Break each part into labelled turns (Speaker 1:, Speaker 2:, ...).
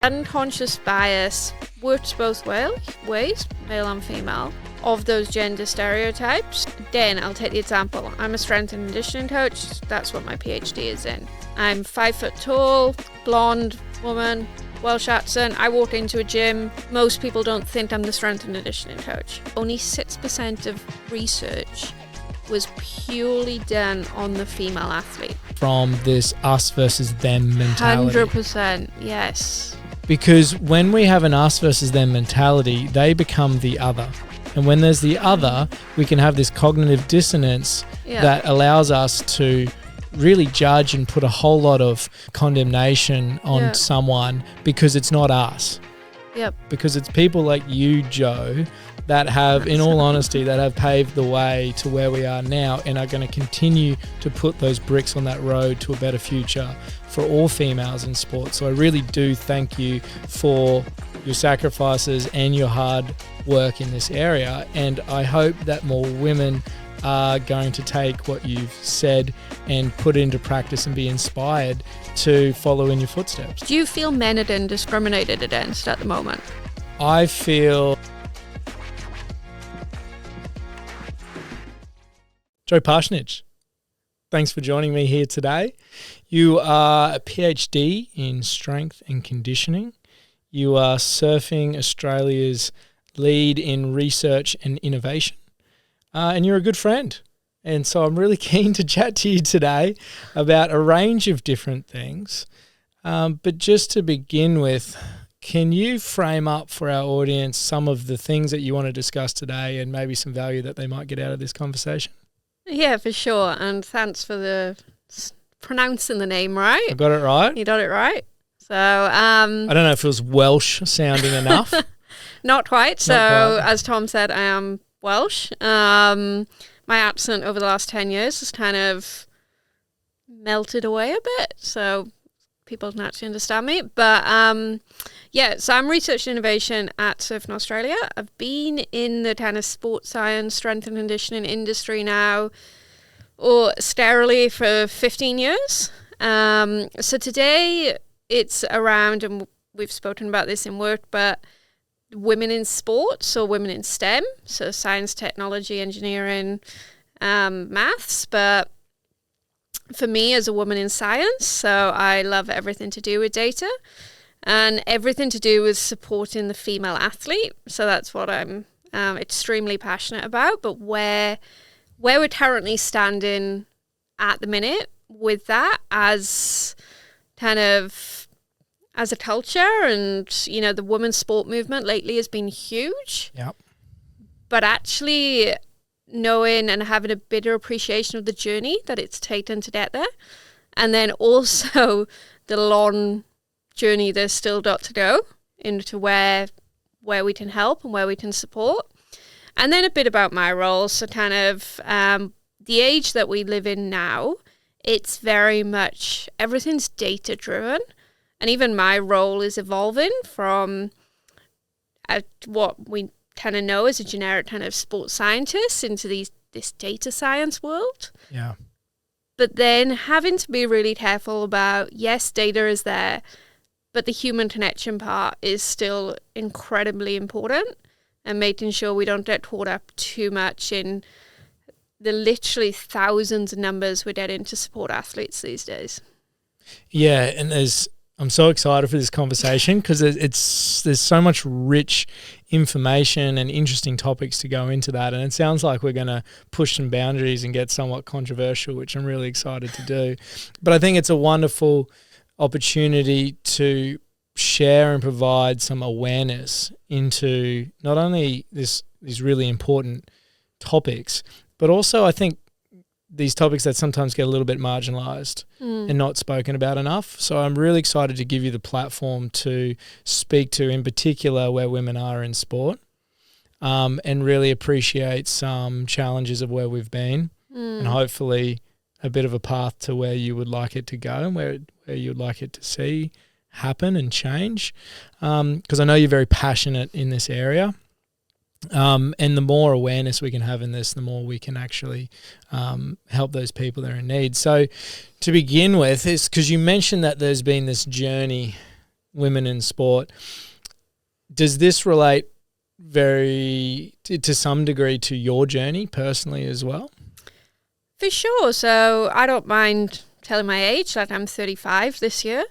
Speaker 1: Unconscious bias works both ways, male and female, of those gender stereotypes. Then I'll take the example. I'm a strength and conditioning coach. That's what my PhD is in. I'm 5 foot tall, blonde woman, Welsh accent. I walk into a gym. Most people don't think I'm the strength and conditioning coach. Only 6% of research was purely done on the female athlete.
Speaker 2: From this us versus them mentality.
Speaker 1: 100%, yes.
Speaker 2: Because when we have an us versus them mentality, they become the other. And when there's the other, we can have this cognitive dissonance that allows us to really judge and put a whole lot of condemnation on someone because it's not us.
Speaker 1: Yep.
Speaker 2: Because it's people like you, Joe, that have, in all honesty, that have paved the way to where we are now and are going to continue to put those bricks on that road to a better future for all females in sport. So I really do thank you for your sacrifices and your hard work in this area. And I hope that more women are going to take what you've said and put it into practice and be inspired to follow in your footsteps.
Speaker 1: Do you feel men are then discriminated against at the moment?
Speaker 2: I feel... Joe Parsonage, thanks for joining me here today. You are a PhD in strength and conditioning. You are Surfing Australia's lead in research and innovation. And you're a good friend. And so I'm really keen to chat to you today about a range of different things. But just to begin with, can you frame up for our audience some of the things that you want to discuss today and maybe some value that they might get out of this conversation?
Speaker 1: Yeah, for sure. And thanks for pronouncing the name right.
Speaker 2: I got it right?
Speaker 1: You got it right. So
Speaker 2: I don't know if it was Welsh sounding enough.
Speaker 1: Not quite. As Tom said, I am Welsh. My accent over the last 10 years has kind of melted away a bit, so people can actually understand me. But so I'm research and innovation at Surfing Australia. I've been in the kind of sports science, strength and conditioning industry now, or sterilely for 15 years. So today it's around, and we've spoken about this in work, but women in sports or women in STEM, so science, technology, engineering, maths. But for me as a woman in science, so I love everything to do with data and everything to do with supporting the female athlete. So that's what I'm extremely passionate about. But where we're currently standing at the minute with that as kind of as a culture, and you know, the women's sport movement lately has been huge.
Speaker 2: Yep. But
Speaker 1: actually knowing and having a better appreciation of the journey that it's taken to get there, and then also the long journey there's still got to go into where we can help and where we can support. And then a bit about my role. So kind of the age that we live in now, it's very much everything's data driven. And even my role is evolving from what we kind of know as a generic kind of sports scientist into this data science world.
Speaker 2: Yeah.
Speaker 1: But then having to be really careful about, yes, data is there, but the human connection part is still incredibly important, and making sure we don't get caught up too much in the literally thousands of numbers we're getting to support athletes these days.
Speaker 2: Yeah, and I'm so excited for this conversation because there's so much rich information and interesting topics to go into that, and it sounds like we're going to push some boundaries and get somewhat controversial, which I'm really excited to do. But I think it's a wonderful opportunity to share and provide some awareness into not only these really important topics, but also I think these topics that sometimes get a little bit marginalised and not spoken about enough. So I'm really excited to give you the platform to speak to, in particular, where women are in sport, and really appreciate some challenges of where we've been, and hopefully a bit of a path to where you would like it to go and where you'd like it to see happen and change. Because I know you're very passionate in this area. And the more awareness we can have in this, the more we can actually help those people that are in need. So to begin with, is because you mentioned that there's been this journey women in sport. Does this relate to some degree to your journey personally as well?
Speaker 1: For sure. So I don't mind telling my age, like I'm 35 this year.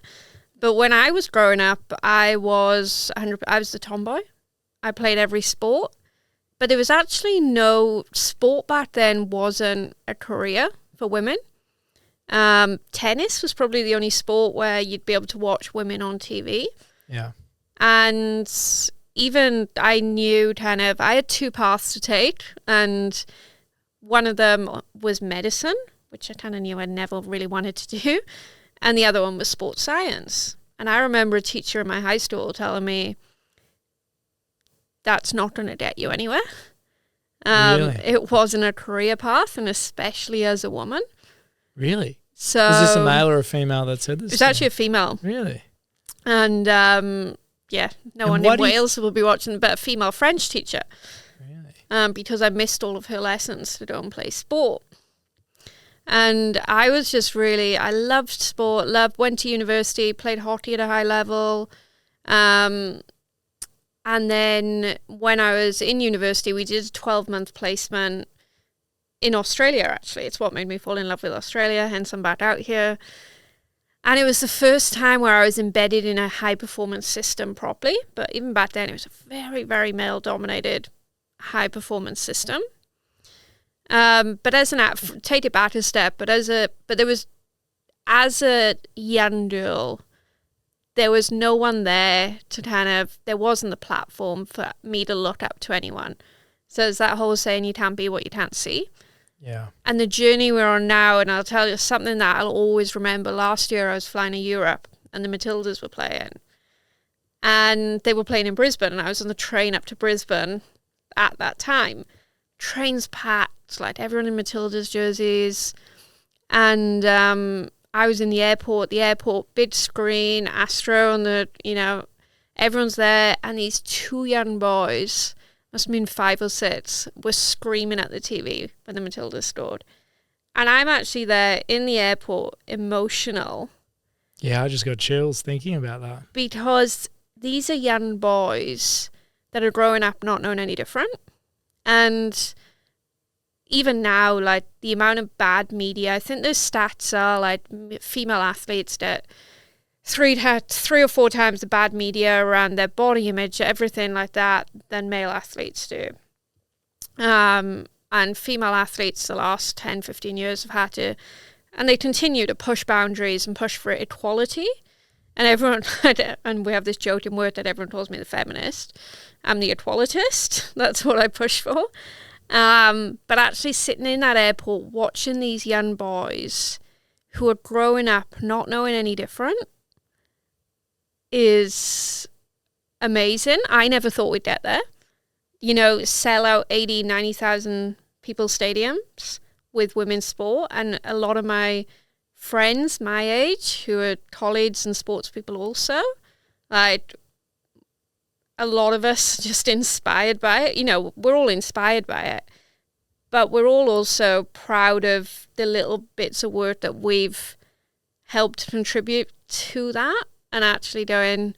Speaker 1: But when I was growing up, I was the tomboy. I played every sport. But there was actually no sport back then wasn't a career for women. Tennis was probably the only sport where you'd be able to watch women on TV.
Speaker 2: Yeah.
Speaker 1: And even I knew I had two paths to take, and one of them was medicine, which I kind of knew I never really wanted to do, and the other one was sports science. And I remember a teacher in my high school telling me, that's not going to get you anywhere.
Speaker 2: Really?
Speaker 1: It wasn't a career path, and especially as a woman.
Speaker 2: Really?
Speaker 1: So
Speaker 2: was this a male or a female that said this?
Speaker 1: It was actually a female.
Speaker 2: Really?
Speaker 1: And no one in Wales will be watching, but a female French teacher.
Speaker 2: Really?
Speaker 1: Because I missed all of her lessons to go and play sport. And I was just I loved sport, went to university, played hockey at a high level. And then when I was in university, we did a 12-month placement in Australia, actually. It's what made me fall in love with Australia, hence I'm back out here. And it was the first time where I was embedded in a high-performance system properly. But even back then, it was a very, very male-dominated high-performance system. But take it back a step, as a young girl, there was no one there there wasn't the platform for me to look up to anyone. So it's that whole saying, you can't be what you can't see.
Speaker 2: Yeah.
Speaker 1: And the journey we're on now, and I'll tell you something that I'll always remember. Last year I was flying to Europe and the Matildas were playing. And they were playing in Brisbane, and I was on the train up to Brisbane at that time. Train's packed, like everyone in Matildas jerseys. And I was in the airport, big screen, Astro on everyone's there, and these two young boys, must have been 5 or 6, were screaming at the TV when the Matildas scored. And I'm actually there in the airport, emotional.
Speaker 2: Yeah, I just got chills thinking about that.
Speaker 1: Because these are young boys that are growing up not knowing any different. And even now, like the amount of bad media, I think those stats are like female athletes that 3 or 4 times the bad media around their body image, everything like that, than male athletes do. And female athletes the last 10, 15 years have had to, and they continue to push boundaries and push for equality. And everyone, and we have this joking word that everyone calls me the feminist. I'm the equalitist. That's what I push for. But actually sitting in that airport watching these young boys who are growing up not knowing any different is amazing. I never thought we'd get there. Sell out 80, 90,000 people stadiums with women's sport. And a lot of my friends my age who are colleagues and sports people also, like a lot of us just inspired by it. We're all inspired by it, but we're all also proud of the little bits of work that we've helped contribute to that, and actually going,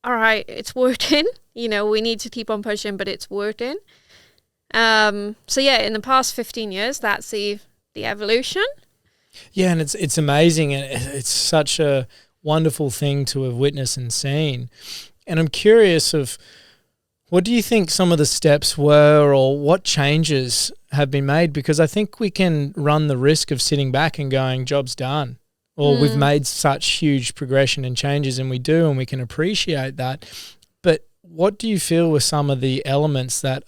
Speaker 1: all right, it's working. We need to keep on pushing, but it's working. So yeah, in the past 15 years, that's the evolution.
Speaker 2: Yeah, and it's amazing, and it's such a wonderful thing to have witnessed and seen. And I'm curious of, what do you think some of the steps were, or what changes have been made? Because I think we can run the risk of sitting back and going, job's done, or we've made such huge progression and changes, and we do, and we can appreciate that. But what do you feel were some of the elements that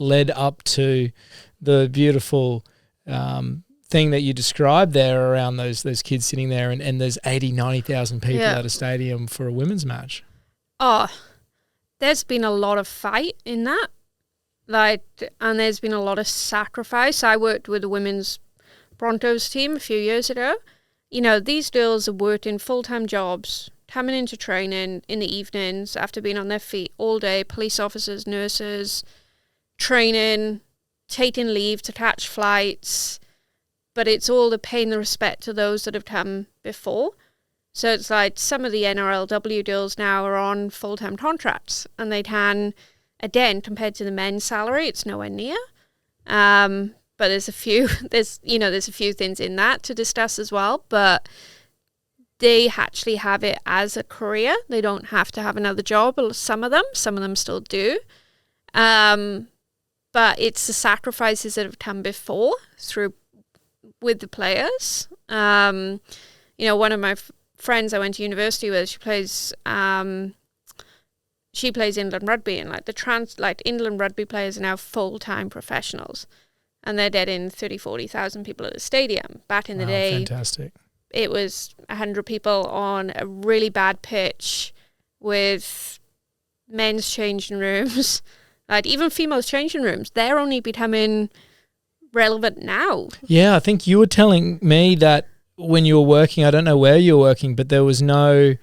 Speaker 2: led up to the beautiful thing that you described there around those kids sitting there and there's 80, 90,000 people at a stadium for a women's match?
Speaker 1: Oh, there's been a lot of fight in that. And there's been a lot of sacrifice. I worked with the women's Broncos team a few years ago. These girls are working full-time jobs, coming into training in the evenings after being on their feet all day, police officers, nurses, training, taking leave to catch flights. But it's all the pay and the respect to those that have come before. So it's like some of the NRLW girls now are on full-time contracts, and they can, again, compared to the men's salary, it's nowhere near. But there's a few things in that to discuss as well. But they actually have it as a career. They don't have to have another job. Some of them still do. But it's the sacrifices that have come before with the players. One of my friends I went to university with, she plays England rugby, and England rugby players are now full-time professionals, and they're getting 30,000-40,000 people at a stadium. Back in the day,
Speaker 2: fantastic.
Speaker 1: It was 100 people on a really bad pitch with men's changing rooms, like even females changing rooms. They're only becoming relevant now. Yeah,
Speaker 2: I think you were telling me that when you were working, I don't know where you were working, but there was no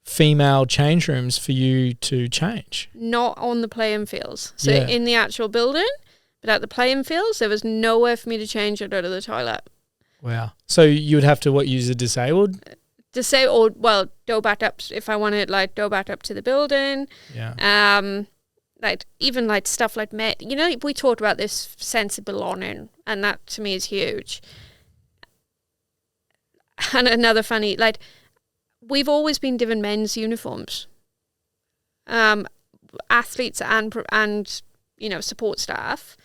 Speaker 2: female change rooms for you to change.
Speaker 1: Not on the playing fields. So in the actual building, but at the playing fields, there was nowhere for me to change or go to the toilet.
Speaker 2: Wow. So you would have to, use a disabled?
Speaker 1: Go back up if I wanted, go back up to the building.
Speaker 2: Yeah.
Speaker 1: Even stuff like men. We talked about this sense of belonging, and that to me is huge. And another funny, we've always been given men's uniforms. Athletes and support staff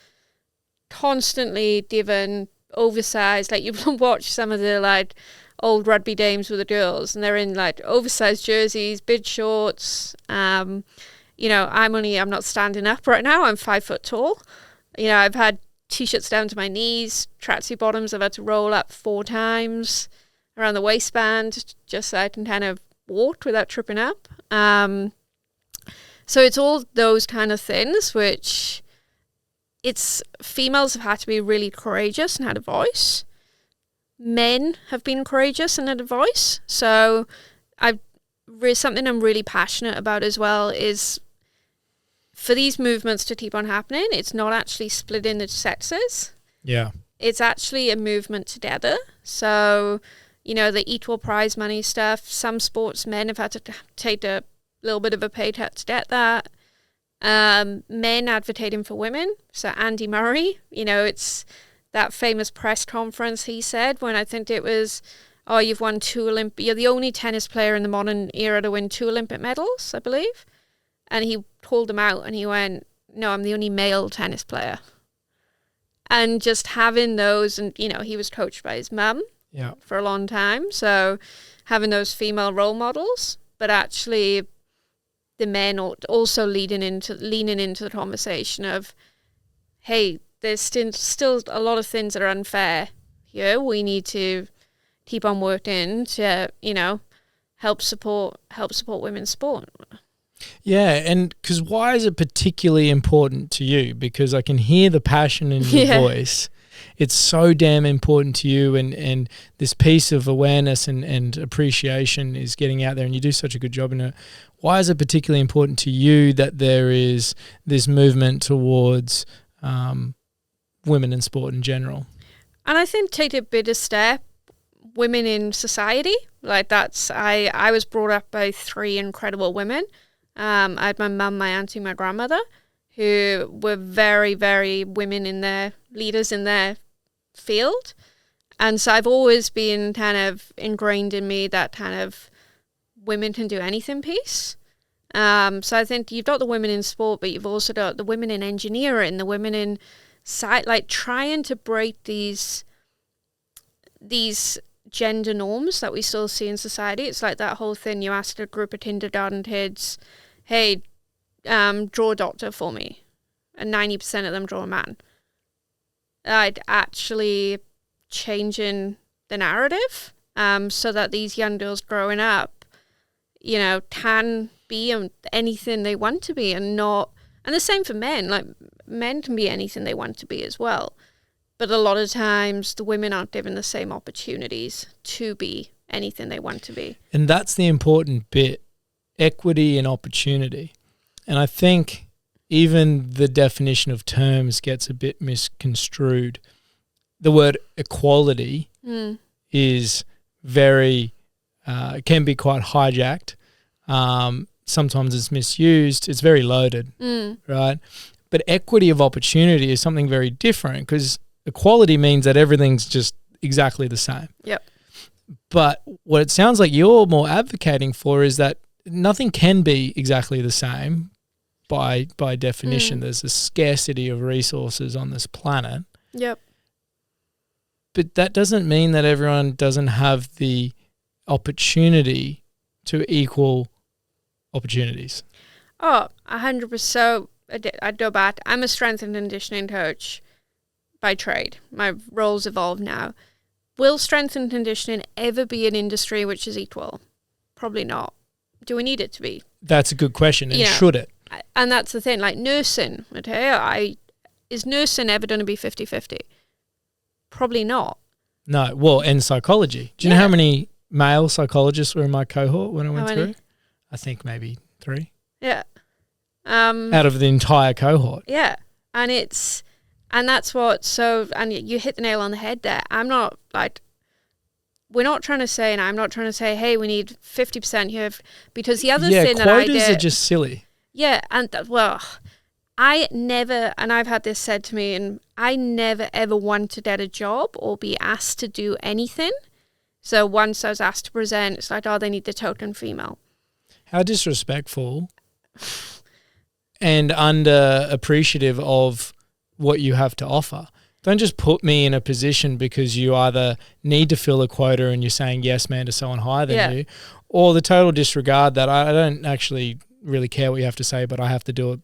Speaker 1: constantly given oversized, you watch some of the old rugby games with the girls, and they're in oversized jerseys, big shorts. I'm not standing up right now. I'm 5 foot tall. I've had t-shirts down to my knees, tracksuit bottoms I've had to roll up 4 times around the waistband just so I can kind of walk without tripping up. So it's all those kind of things which females have had to be really courageous and had a voice. Men have been courageous and had a voice. So something I'm really passionate about as well is for these movements to keep on happening, it's not actually splitting the sexes.
Speaker 2: Yeah.
Speaker 1: It's actually a movement together. So, the equal prize money stuff, some sportsmen have had to take a little bit of a pay cut to get that. Men advocating for women. So Andy Murray, it's that famous press conference he said when I think it was, you've won 2 you're the only tennis player in the modern era to win 2 Olympic medals, I believe. And he called him out and he went, no, I'm the only male tennis player. And just having those, and, he was coached by his mum for a long time. So having those female role models, but actually the men also leaning into the conversation of, hey, there's still a lot of things that are unfair here. We need to keep on working to, help support women's sport.
Speaker 2: Yeah, and because why is it particularly important to you? Because I can hear the passion in your voice. It's so damn important to you, and this piece of awareness and appreciation is getting out there, and you do such a good job in it. Why is it particularly important to you that there is this movement towards women in sport in general?
Speaker 1: And I think take a bit of step, women in society. I was brought up by 3 incredible women. I had my mum, my auntie, my grandmother, who were very, very leaders in their field. And so I've always been kind of ingrained in me that kind of women can do anything piece. So I think you've got the women in sport, but you've also got the women in engineering, the women in trying to break these gender norms that we still see in society. It's like that whole thing, you ask a group of kindergarten kids, hey, draw a doctor for me, and 90% of them draw a man. Actually changing the narrative so that these young girls growing up, can be anything they want to be, and the same for men. Men can be anything they want to be as well. But a lot of times the women aren't given the same opportunities to be anything they want to be.
Speaker 2: And that's the important bit, equity and opportunity. And I think even the definition of terms gets a bit misconstrued. The word equality is very can be quite hijacked. Sometimes it's misused. It's very loaded, right? But equity of opportunity is something very different, because equality means that everything's just exactly the same.
Speaker 1: Yep.
Speaker 2: But what it sounds like you're more advocating for is that nothing can be exactly the same by definition. There's a scarcity of resources on this planet.
Speaker 1: Yep.
Speaker 2: But that doesn't mean that everyone doesn't have the opportunity to equal opportunities.
Speaker 1: Oh, 100%. I'd go back. I'm a strength and conditioning coach by trade. My role's evolved now. Will strength and conditioning ever be an industry which is equal? Probably not. Do we need it to be?
Speaker 2: That's a good question. And should it?
Speaker 1: And that's the thing. Like nursing, okay? Is nursing ever going to be 50-50? Probably not.
Speaker 2: No. Well, and psychology. Do you know how many male psychologists were in my cohort when I went through? I think maybe 3.
Speaker 1: Yeah.
Speaker 2: Out of the entire cohort.
Speaker 1: Yeah. And that's what, and you hit the nail on the head there. I'm not like, we're not trying to say, and I'm not trying to say, hey, we need 50% here, because the other thing that I did.
Speaker 2: Quotas are just silly.
Speaker 1: Yeah. And I never, and I've had this said to me, and I never ever wanted to get a job or be asked to do anything. So once I was asked to present, it's like, oh, they need the token female.
Speaker 2: How disrespectful and underappreciative of what you have to offer. Don't just put me in a position because you either need to fill a quota and you're saying yes, man, to someone higher than you, or the total disregard that I don't actually really care what you have to say, but I have to do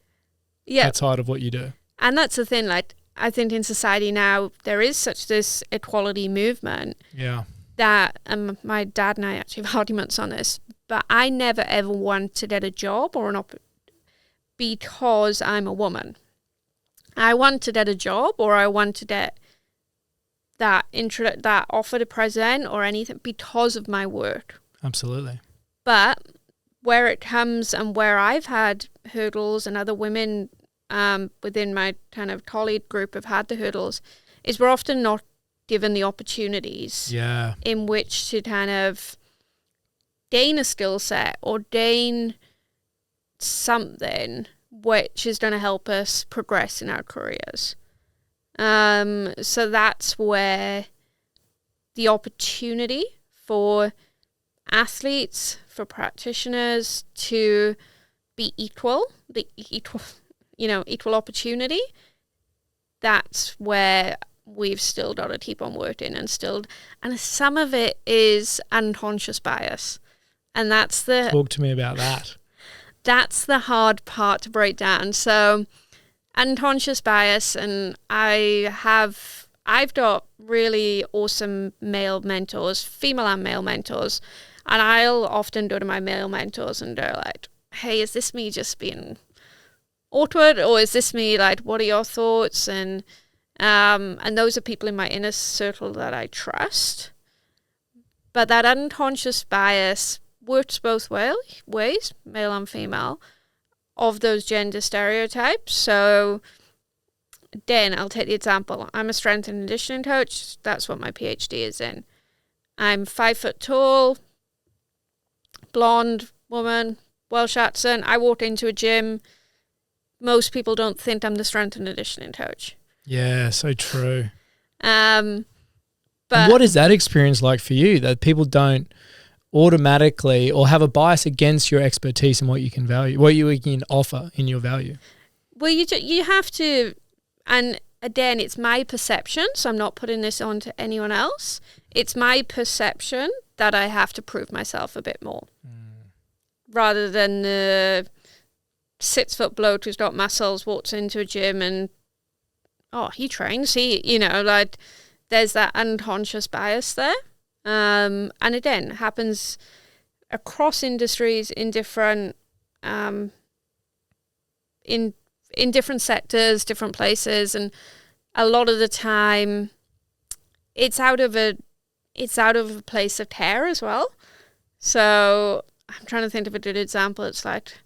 Speaker 2: it outside of what you do.
Speaker 1: And that's the thing, like, I think in society now there is such this equality movement that my dad and I actually have arguments on this, but I never ever want to get a job or because I'm a woman. I want to get a job, or I want to get that offer to present or anything because of my work.
Speaker 2: Absolutely.
Speaker 1: But where it comes, and where I've had hurdles and other women within my kind of colleague group have had the hurdles, is we're often not given the opportunities in which to kind of gain a skill set or gain something which is going to help us progress in our careers. So that's where the opportunity for athletes, for practitioners to be equal opportunity, that's where we've still got to keep on working, and some of it is unconscious bias. And talk
Speaker 2: to me about that.
Speaker 1: That's the hard part to break down. So unconscious bias, and I've got really awesome male mentors, female and male mentors, and I'll often go to my male mentors and go like, hey, is this me just being awkward, or is this me, like, what are your thoughts? And those are people in my inner circle that I trust. But that unconscious bias works both ways, male and female, of those gender stereotypes. So then I'll take the example. I'm a strength and conditioning coach. That's what my PhD is in. I'm 5 foot tall, blonde woman, Welsh accent. I walk into a gym. Most people don't think I'm the strength and conditioning coach.
Speaker 2: Yeah, so true.
Speaker 1: But
Speaker 2: and what is that experience like for you, that people don't automatically or have a bias against your expertise and what you can value, what you can offer in your value?
Speaker 1: Well, you have to, and again, it's my perception, so I'm not putting this on to anyone else. It's my perception that I have to prove myself a bit more, rather than the 6 foot bloke who's got muscles walks into a gym and, oh, he trains, like, there's that unconscious bias there. And again, it happens across industries in different in different sectors, different places, and a lot of the time it's out of a place of care as well. So I'm trying to think of a good example. It's like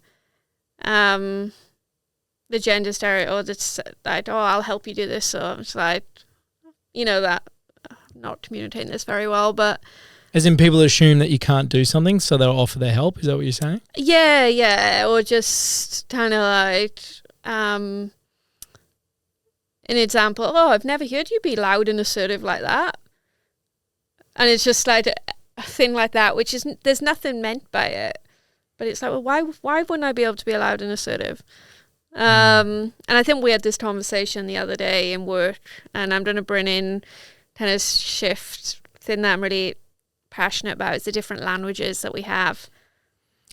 Speaker 1: the gender stereotype, or it's like, oh, I'll help you do this. So it's like, that I'm not communicating this very well, but
Speaker 2: As in people assume that you can't do something, so they'll offer their help. Is that what you're saying?
Speaker 1: Yeah. Or just kind of like an example, I've never heard you be loud and assertive like that. And it's just like a thing like that, which is, there's nothing meant by it. But it's like, well, why wouldn't I be able to be loud and assertive? And I think we had this conversation the other day in work, and I'm going to bring in kind of shift thing that I'm really passionate about is the different languages that we have.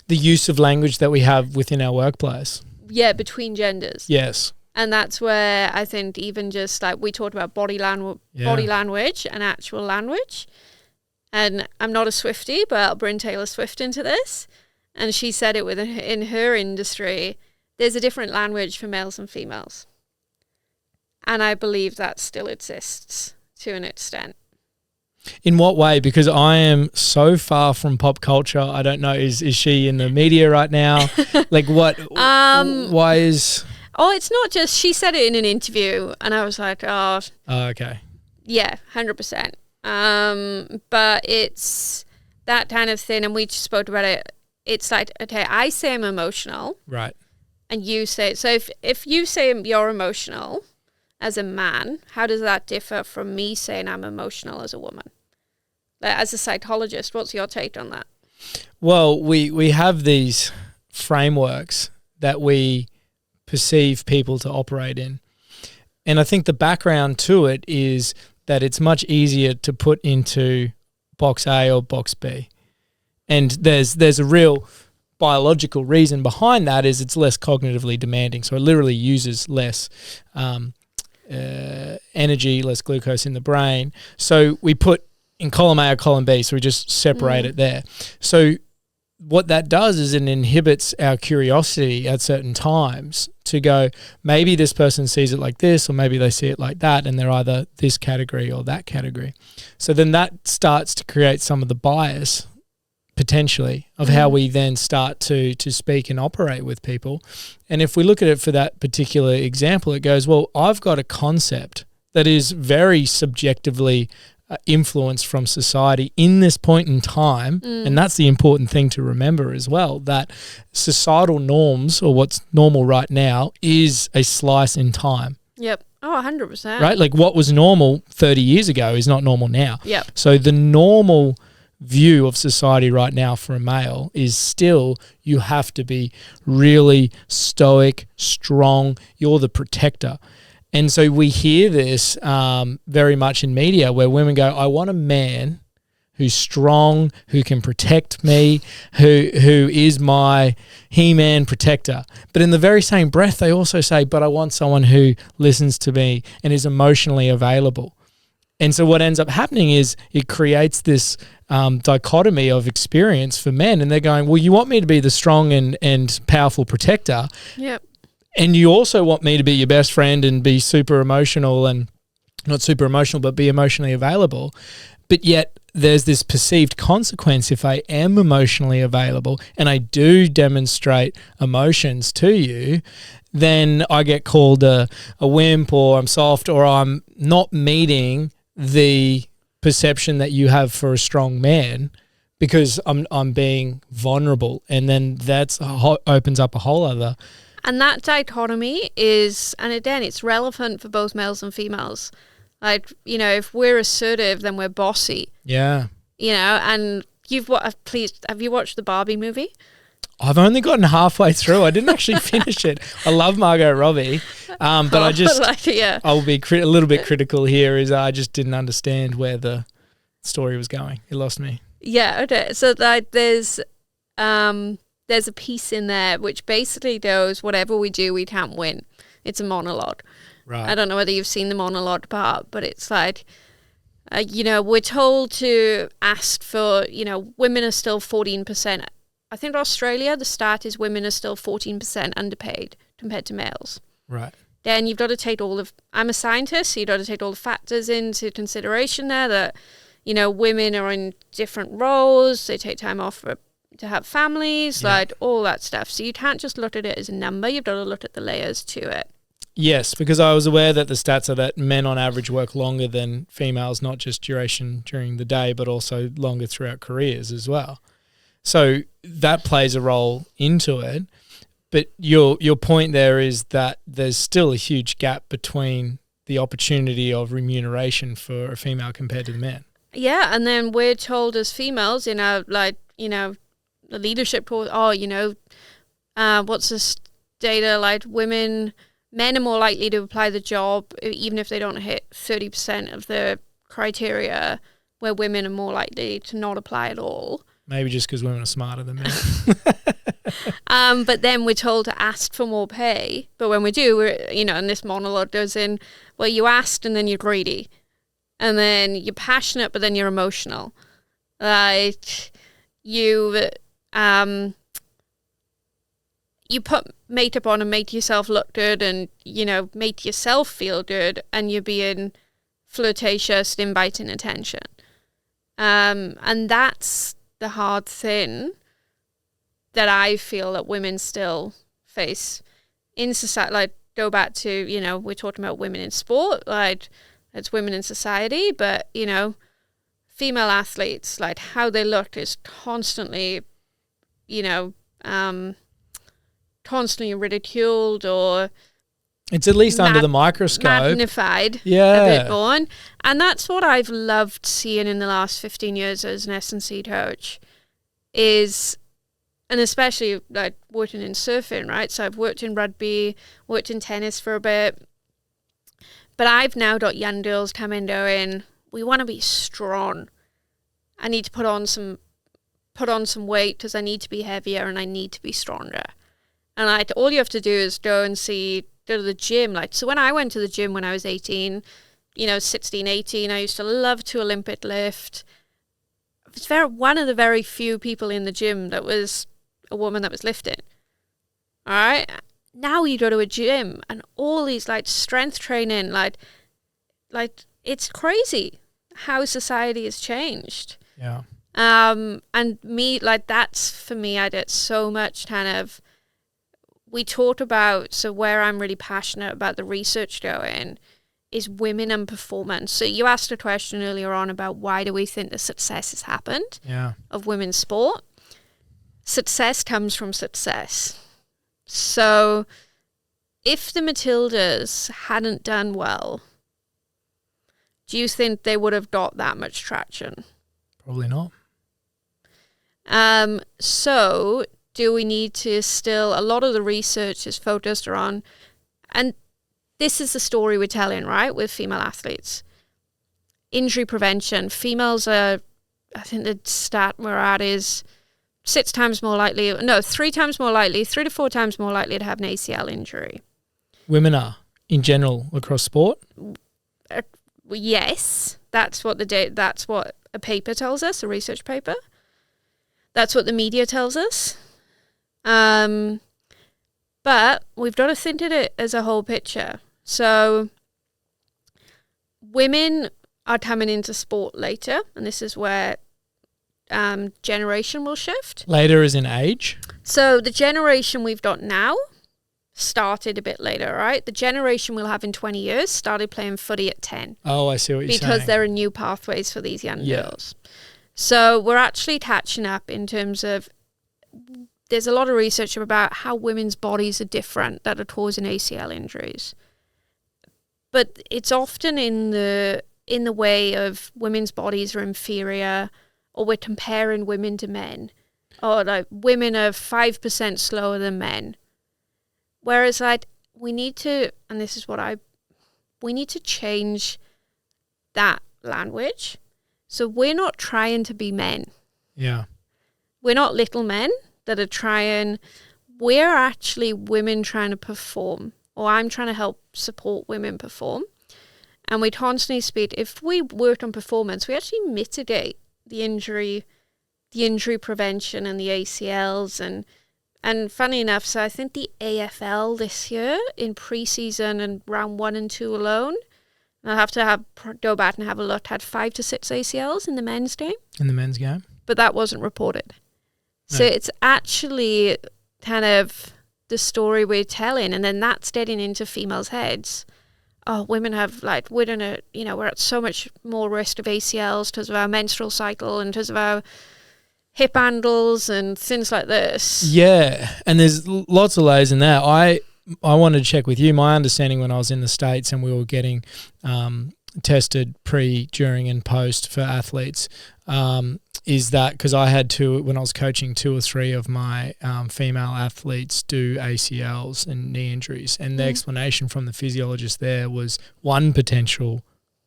Speaker 2: The use of language that we have within our workplace.
Speaker 1: Yeah, between genders.
Speaker 2: Yes.
Speaker 1: And that's where I think even just like we talked about body language and actual language. And I'm not a Swiftie, but I'll bring Taylor Swift into this. And she said it in her industry, there's a different language for males and females. And I believe that still exists to an extent.
Speaker 2: In what way? Because I am so far from pop culture. I don't know. Is she in the media right now? Like what? Why is...
Speaker 1: Oh, it's not just... She said it in an interview and I was like, oh,
Speaker 2: okay.
Speaker 1: Yeah, 100%. But it's that kind of thing. And we just spoke about it. It's like, okay, I say I'm emotional.
Speaker 2: Right.
Speaker 1: And you say... So if you say you're emotional as a man, how does that differ from me saying I'm emotional as a woman? Like, as a psychologist, what's your take on that?
Speaker 2: Well, we have these frameworks that we perceive people to operate in. And I think the background to it is that it's much easier to put into box A or box B. And there's a real biological reason behind that is it's less cognitively demanding. So it literally uses less energy, less glucose in the brain. So we put in column A or column B, so we just separate it there. So what that does is it inhibits our curiosity at certain times to go, maybe this person sees it like this, or maybe they see it like that, and they're either this category or that category. So then that starts to create some of the bias, potentially, of how we then start to speak and operate with people. And if we look at it for that particular example, it goes, well, I've got a concept that is very subjectively influenced from society in this point in time, and that's the important thing to remember as well, that societal norms, or what's normal right now, is a slice in time.
Speaker 1: Yep. Oh, 100%.
Speaker 2: Right? Like what was normal 30 years ago is not normal now.
Speaker 1: Yep.
Speaker 2: So the normal view of society right now for a male is still you have to be really stoic, strong, you're the protector. And so we hear this very much in media where women go, I want a man who's strong, who can protect me, who is my He-Man protector. But in the very same breath, they also say, but I want someone who listens to me and is emotionally available. And so what ends up happening is it creates this dichotomy of experience for men. And they're going, well, you want me to be the strong and powerful protector.
Speaker 1: Yep.
Speaker 2: And you also want me to be your best friend and be super emotional, and not super emotional, but be emotionally available. But yet there's this perceived consequence if I am emotionally available and I do demonstrate emotions to you, then I get called a wimp, or I'm soft, or I'm not meeting the perception that you have for a strong man because I'm being vulnerable. And then that's opens up a whole other...
Speaker 1: And that dichotomy is, and again, it's relevant for both males and females. Like, you know, if we're assertive, then we're bossy.
Speaker 2: Yeah.
Speaker 1: You know, and have you watched the Barbie movie?
Speaker 2: I've only gotten halfway through. I didn't actually finish it. I love Margot Robbie, but I just, I'll be a little bit critical here, is I just didn't understand where the story was going. It lost me.
Speaker 1: Yeah, okay. So like there's a piece in there which basically goes, whatever we do, we can't win. It's a monologue.
Speaker 2: Right.
Speaker 1: I don't know whether you've seen the monologue part, but it's like, you know, we're told to ask for, you know, women are still 14%. I think Australia, the stat is women are still 14% underpaid compared to males.
Speaker 2: Right.
Speaker 1: Then you've got to take I'm a scientist, so you've got to take all the factors into consideration there, that, you know, women are in different roles, they take time off to have families, like all that stuff. So you can't just look at it as a number. You've got to look at the layers to it.
Speaker 2: Yes, because I was aware that the stats are that men on average work longer than females, not just duration during the day, but also longer throughout careers as well. So that plays a role into it. But your point there is that there's still a huge gap between the opportunity of remuneration for a female compared to the men.
Speaker 1: Yeah, and then we're told as females in our, the leadership, what's this data, men are more likely to apply the job even if they don't hit 30% of the criteria, where women are more likely to not apply at all.
Speaker 2: Maybe just because women are smarter than men.
Speaker 1: But then we're told to ask for more pay. But when we do, and this monologue goes in, well, you asked and then you're greedy. And then you're passionate, but then you're emotional. You put makeup on and make yourself look good and, make yourself feel good, and you're being flirtatious, inviting attention. And that's the hard thing that I feel that women still face in society. Go back to, we're talking about women in sport, it's women in society, but, female athletes, how they look is constantly, constantly ridiculed, or
Speaker 2: it's at least under the microscope.
Speaker 1: Magnified a bit more. And that's what I've loved seeing in the last 15 years as an S&C coach is, and especially working in surfing, right? So I've worked in rugby, worked in tennis for a bit, but I've now got young girls coming going, we want to be strong. I need to put on some weight because I need to be heavier and I need to be stronger. And all you have to do is go to the gym. So when I went to the gym when I was 18, 16, 18, I used to love to Olympic lift. I was one of the very few people in the gym that was a woman that was lifting. All right. Now you go to a gym and all these strength training, it's crazy how society has changed.
Speaker 2: Yeah.
Speaker 1: And me, that's for me, I did so much we talk about, so where I'm really passionate about the research going is women and performance. So you asked a question earlier on about why do we think the success has happened of women's sport. Success comes from success. So if the Matildas hadn't done well, do you think they would have got that much traction?
Speaker 2: Probably not.
Speaker 1: So do we need to still, a lot of the research is focused on, and this is the story we're telling, right, with female athletes. Injury prevention. Females are, I think the stat we're at is 3 times more likely, 3 to 4 times more likely to have an ACL injury. Women
Speaker 2: are, in general, across sport?
Speaker 1: Yes. That's what a paper tells us, a research paper. That's what the media tells us. But we've got to think of it as a whole picture. So women are coming into sport later, and this is where generation will shift.
Speaker 2: Later as in age?
Speaker 1: So the generation we've got now started a bit later, right? The generation we'll have in 20 years started playing footy at 10.
Speaker 2: Oh, I see what you're saying.
Speaker 1: Because there are new pathways for these young girls. So we're actually catching up in terms of, there's a lot of research about how women's bodies are different that are causing ACL injuries. But it's often in the way of women's bodies are inferior, or we're comparing women to men, or women are 5% slower than men. Whereas we need to, and this is we need to change that language. So we're not trying to be men.
Speaker 2: Yeah.
Speaker 1: We're not little men that are trying, we're actually women trying to perform, or I'm trying to help support women perform. And we constantly speak, if we work on performance, we actually mitigate the injury prevention and the ACLs. And funny enough, so I think the AFL this year in preseason and round 1 and 2 alone, and I'll have to go back and have a look, had 5 to 6 ACLs in the men's game.
Speaker 2: In the men's game?
Speaker 1: But that wasn't reported.
Speaker 2: No.
Speaker 1: So it's actually kind of the story we're telling, and then that's getting into females' heads. Oh, women have we're at so much more risk of ACLs because of our menstrual cycle and because of our hip handles and things like this.
Speaker 2: Yeah, and there's lots of layers in that. I wanted to check with you. My understanding when I was in the States and we were getting tested pre, during, and post for athletes is that because I had when I was coaching 2 or 3 of my female athletes do ACLs and knee injuries, and the explanation from the physiologist there was one potential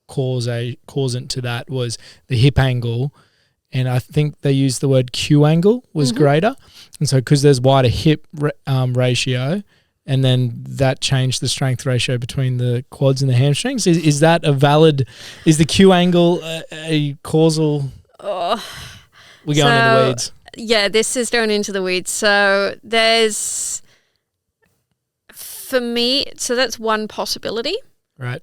Speaker 2: causant to that was the hip angle, and I think they used the word Q angle was greater, and so because there's wider hip ratio, and then that changed the strength ratio between the quads and the hamstrings. Is that a valid? Is the Q angle a causal?
Speaker 1: Oh,
Speaker 2: we're going in the weeds.
Speaker 1: Yeah, this is going into the weeds. So there's, for me, so that's one possibility.
Speaker 2: Right.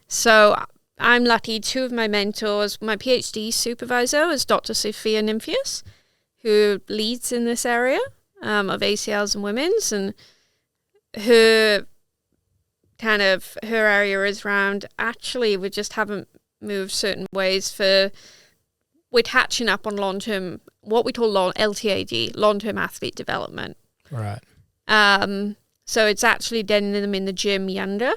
Speaker 1: So I'm lucky. 2 of my mentors, my PhD supervisor is Dr. Sophia Nymphius, who leads in this area of ACLs and women's, and her area is around, actually, we just haven't moved certain ways we're catching up on long-term, what we call LTAD, long-term athlete development.
Speaker 2: Right.
Speaker 1: So it's actually getting them in the gym younger.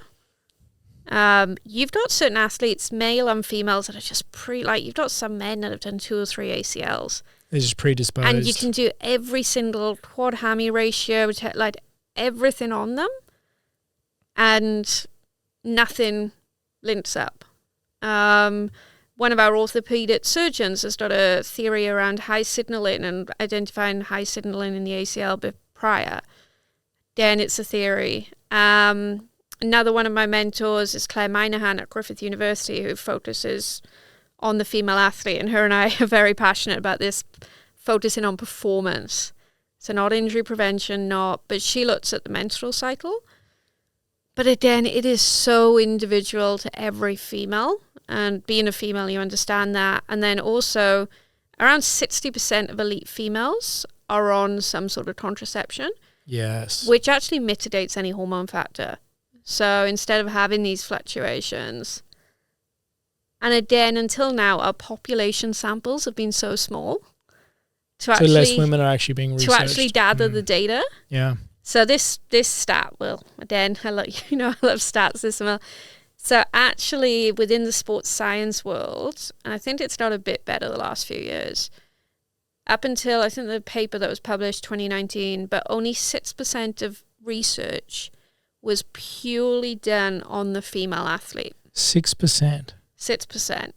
Speaker 1: You've got certain athletes, male and females, that are just you've got some men that have done 2 or 3 ACLs.
Speaker 2: They're just predisposed.
Speaker 1: And you can do every single quad hammy ratio, everything on them, and nothing links up. One of our orthopedic surgeons has got a theory around high signaling and identifying high signaling in the ACL prior. Then it's a theory. Another one of my mentors is Claire Minahan at Griffith University, who focuses on the female athlete, and her and I are very passionate about this, focusing on performance. So not injury prevention, but she looks at the menstrual cycle. But again, it is so individual to every female, and being a female, you understand that. And then also, around 60% of elite females are on some sort of contraception.
Speaker 2: Yes.
Speaker 1: Which actually mitigates any hormone factor. So instead of having these fluctuations, and again, until now, our population samples have been so small so
Speaker 2: less women are actually being researched.
Speaker 1: To actually gather the data.
Speaker 2: Yeah.
Speaker 1: So this stat will, again, I love stats this well. So actually within the sports science world, and I think it's got a bit better the last few years, up until I think the paper that was published 2019, but only 6% of research was purely done on the female athlete.
Speaker 2: 6%?
Speaker 1: 6%.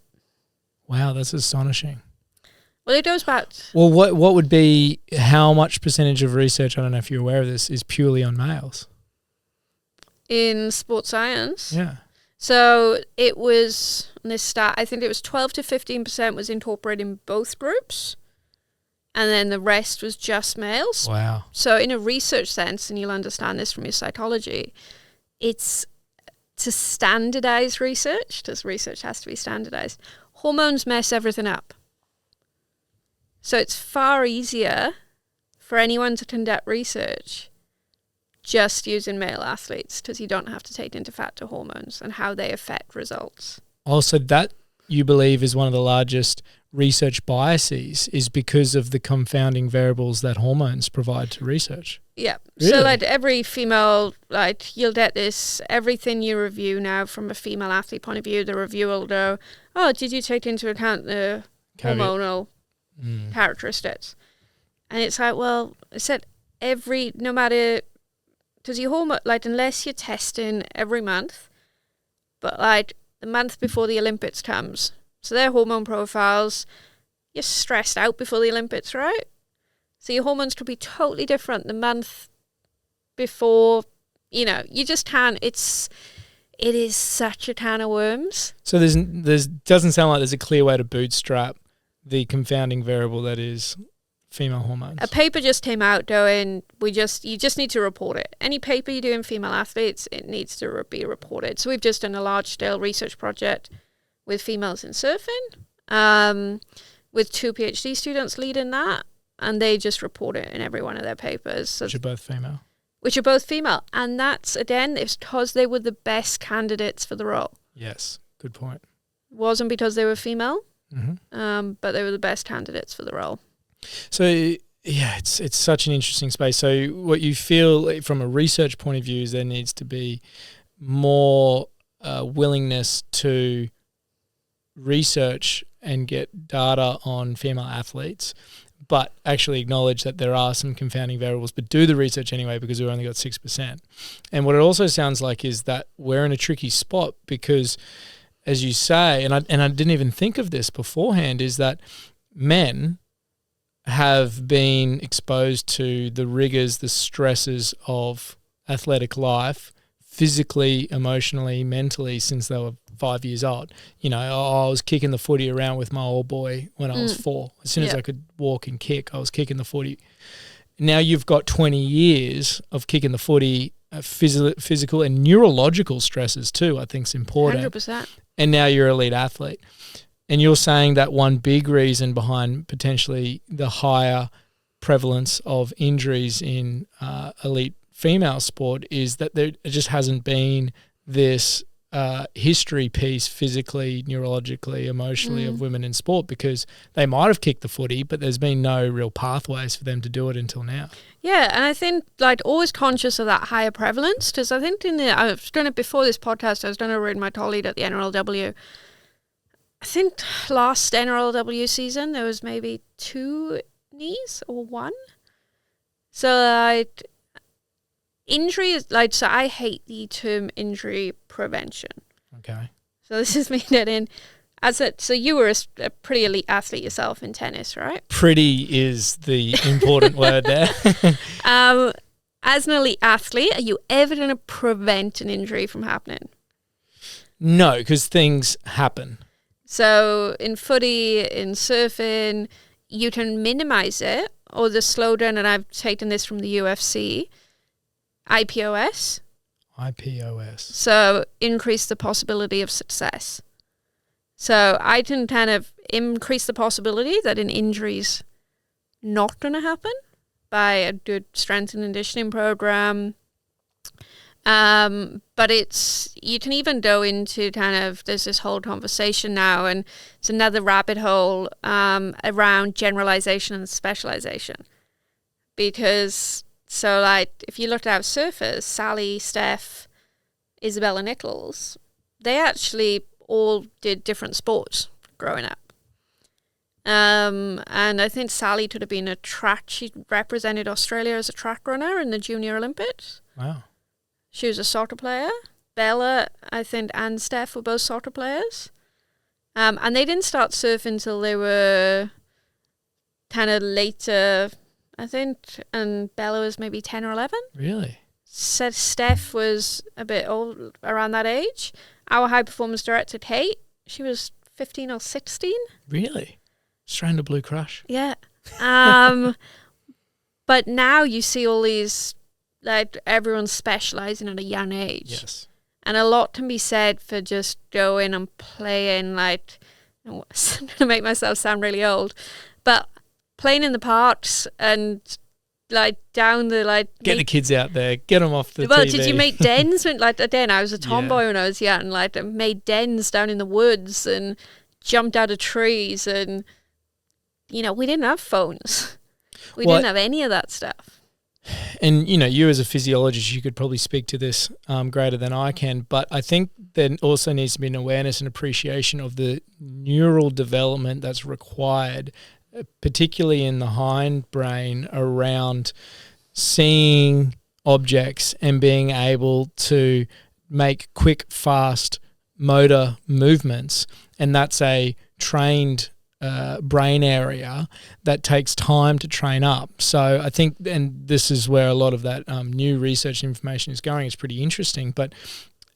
Speaker 2: Wow, that's astonishing.
Speaker 1: Well, it goes back.
Speaker 2: Well, what would be, how much percentage of research, I don't know if you're aware of this, is purely on males?
Speaker 1: In sports science?
Speaker 2: Yeah.
Speaker 1: So it was, on this stat, I think it was 12 to 15% was incorporated in both groups, and then the rest was just males.
Speaker 2: Wow.
Speaker 1: So in a research sense, and you'll understand this from your psychology, it's to standardize research, because research has to be standardized. Hormones mess everything up. So it's far easier for anyone to conduct research just using male athletes, because you don't have to take into factor hormones and how they affect results. Also,
Speaker 2: that you believe is one of the largest research biases, is because of the confounding variables that hormones provide to research.
Speaker 1: Yeah.
Speaker 2: Really?
Speaker 1: So every female, you'll get this, everything you review now from a female athlete point of view, the reviewer will go, oh, did you take into account the hormonal characteristics? And it's well, I said no matter, because your hormone, unless you're testing every month, but the month before the Olympics comes, so their hormone profiles, you're stressed out before the Olympics, right? So your hormones could be totally different the month before, you just can't, it is such a can of worms.
Speaker 2: So there's doesn't sound like there's a clear way to bootstrap the confounding variable that is female hormones.
Speaker 1: A paper just came out going, you just need to report it. Any paper you do in female athletes, it needs to be reported. So we've just done a large-scale research project with females in surfing, with 2 PhD students leading that, and they just report it in every one of their papers. So
Speaker 2: which are both female?
Speaker 1: which are both female. And that's, again, it's because they were the best candidates for the role.
Speaker 2: Yes, good point.
Speaker 1: Wasn't because they were female,
Speaker 2: Mm-hmm.
Speaker 1: but they were the best candidates for the role.
Speaker 2: So, yeah, it's such an interesting space. So what you feel from a research point of view is there needs to be more willingness to research and get data on female athletes, but actually acknowledge that there are some confounding variables, but do the research anyway because we've only got 6%. And what it also sounds like is that we're in a tricky spot because, as you say, and I didn't even think of this beforehand, is that men have been exposed to the rigors, the stresses of athletic life, physically, emotionally, mentally, since they were 5 years old. You know, I was kicking the footy around with my old boy when I was 4. As soon as I could walk and kick, I was kicking the footy. Now you've got 20 years of kicking the footy, physical and neurological stresses too, I think is important.
Speaker 1: 100%.
Speaker 2: And now you're an elite athlete. And you're saying that one big reason behind potentially the higher prevalence of injuries in elite female sport is that there just hasn't been this history piece physically, neurologically, emotionally of women in sport, because they might have kicked the footy, but there's been no real pathways for them to do it until now.
Speaker 1: Yeah, and I think always conscious of that higher prevalence, because I think I was doing it before this podcast, I was doing a rheumatoid at the NRLW. I think last NRLW season there was maybe 2 knees or 1. So injury is so I hate the term injury prevention.
Speaker 2: Okay. So
Speaker 1: this is me getting so you were a pretty elite athlete yourself in tennis, right?
Speaker 2: Pretty is the important word there.
Speaker 1: As an elite athlete, are you ever going to prevent an injury from happening?
Speaker 2: No, because things happen.
Speaker 1: So in footy, in surfing, you can minimize it or the slowdown, and I've taken this from the UFC, IPOS. So increase the possibility of success. So I can kind of increase the possibility that an injury's not going to happen by a good strength and conditioning program. But you can even go into there's this whole conversation now, and it's another rabbit hole around generalization and specialization. Because, if you look at our surfers, Sally, Steph, Isabella Nichols, they actually all did different sports growing up. And I think Sally could have been she represented Australia as a track runner in the Junior Olympics.
Speaker 2: Wow.
Speaker 1: She was a soccer player. Bella, I think, and Steph were both soccer players. And they didn't start surfing until they were kind of later, I think, and Bella was maybe 10 or 11.
Speaker 2: Really?
Speaker 1: Said Steph was a bit old, around that age. Our high performance director, Kate, she was 15 or 16.
Speaker 2: Really? Straight into Blue Crush?
Speaker 1: Yeah. But now you see all these, everyone's specialising at a young age.
Speaker 2: Yes.
Speaker 1: And a lot can be said for just going and playing, I'm going to make myself sound really old, but playing in the parks and down the
Speaker 2: get the kids out there, get them off the
Speaker 1: well,
Speaker 2: TV.
Speaker 1: did you make dens when again I was a tomboy when I was young, made dens down in the woods and jumped out of trees, and we didn't have phones, we didn't have any of that stuff.
Speaker 2: And you as a physiologist, you could probably speak to this greater than I can, but I think there also needs to be an awareness and appreciation of the neural development that's required, particularly in the hindbrain, around seeing objects and being able to make quick, fast motor movements. And that's a trained brain area that takes time to train up. So I think, and this is where a lot of that new research information is going, it's pretty interesting. But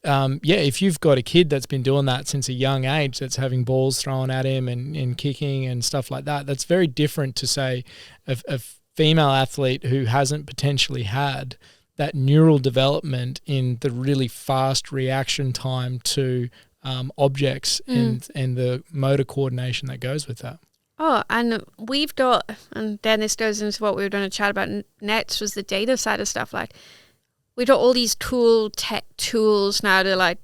Speaker 2: if you've got a kid that's been doing that since a young age, that's having balls thrown at him and kicking and stuff like that, that's very different to, say, a female athlete who hasn't potentially had that neural development in the really fast reaction time to objects and the motor coordination that goes with that.
Speaker 1: Oh, and we've got, and then this goes into what we were going to chat about next, was the data side of stuff. we've got all these tech tools now to like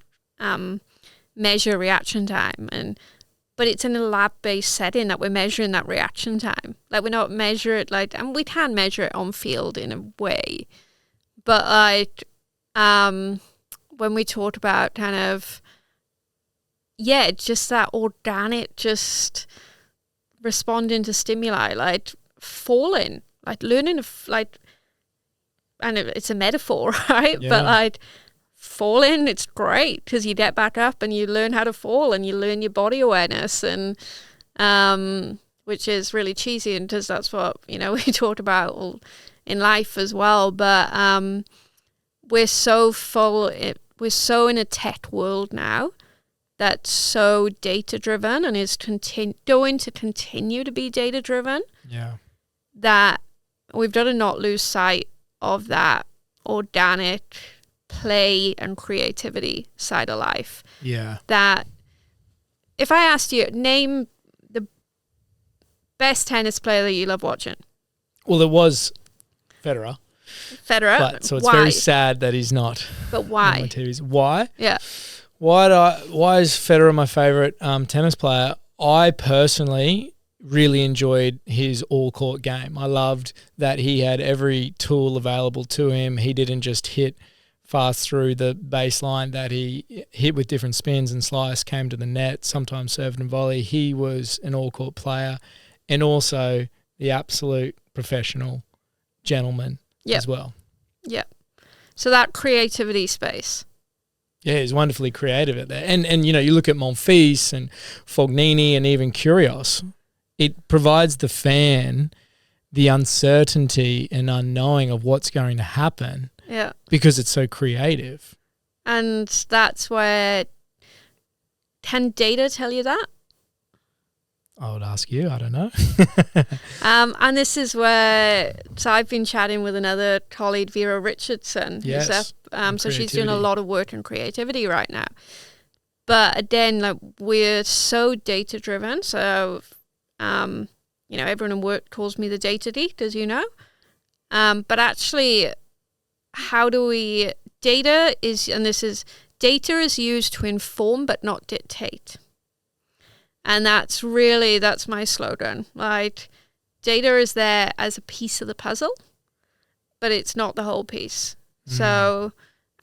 Speaker 1: measure reaction time, but it's in a lab-based setting that we're measuring that reaction time. Like, we're not measure it like, and we can measure it on field in a way, but like when we talked about kind of just that organic, just responding to stimuli, like falling, like learning to like, and it's a metaphor, right?
Speaker 2: Yeah.
Speaker 1: But like falling, it's great because you get back up and you learn how to fall and you learn your body awareness, and which is really cheesy, and because that's what we talked about in life as well. But we're so in a tech world now that's so data driven and is going to continue to be data driven.
Speaker 2: Yeah,
Speaker 1: that we've got to not lose sight of that organic play and creativity side of life.
Speaker 2: Yeah.
Speaker 1: That if I asked you, name the best tennis player that you love watching.
Speaker 2: Well, it was Federer.
Speaker 1: But
Speaker 2: so it's
Speaker 1: why?
Speaker 2: very sad that he's not.
Speaker 1: But why?
Speaker 2: On my TVs. Why?
Speaker 1: Yeah.
Speaker 2: Why is Federer my favorite tennis player? I personally really enjoyed his all-court game. I loved that he had every tool available to him. He didn't just hit fast through the baseline, that he hit with different spins and slice, came to the net, sometimes served and volley. He was an all-court player, and also the absolute professional gentleman as well.
Speaker 1: Yeah. So that creativity space.
Speaker 2: Yeah, he's wonderfully creative at that. And you look at Monfils and Fognini and even Kyrgios, it provides the fan the uncertainty and unknowing of what's going to happen.
Speaker 1: Yeah.
Speaker 2: Because it's so creative.
Speaker 1: And that's where, can data tell you that?
Speaker 2: I would ask you, I don't know.
Speaker 1: And this is where, so I've been chatting with another colleague, Vera Richardson.
Speaker 2: Yes.
Speaker 1: So she's doing a lot of work in creativity right now. But again, like, we're so data driven. So, everyone in work calls me the data geek, as you know. But actually, data is used to inform but not dictate. And that's my slogan. Like, data is there as a piece of the puzzle, but it's not the whole piece. So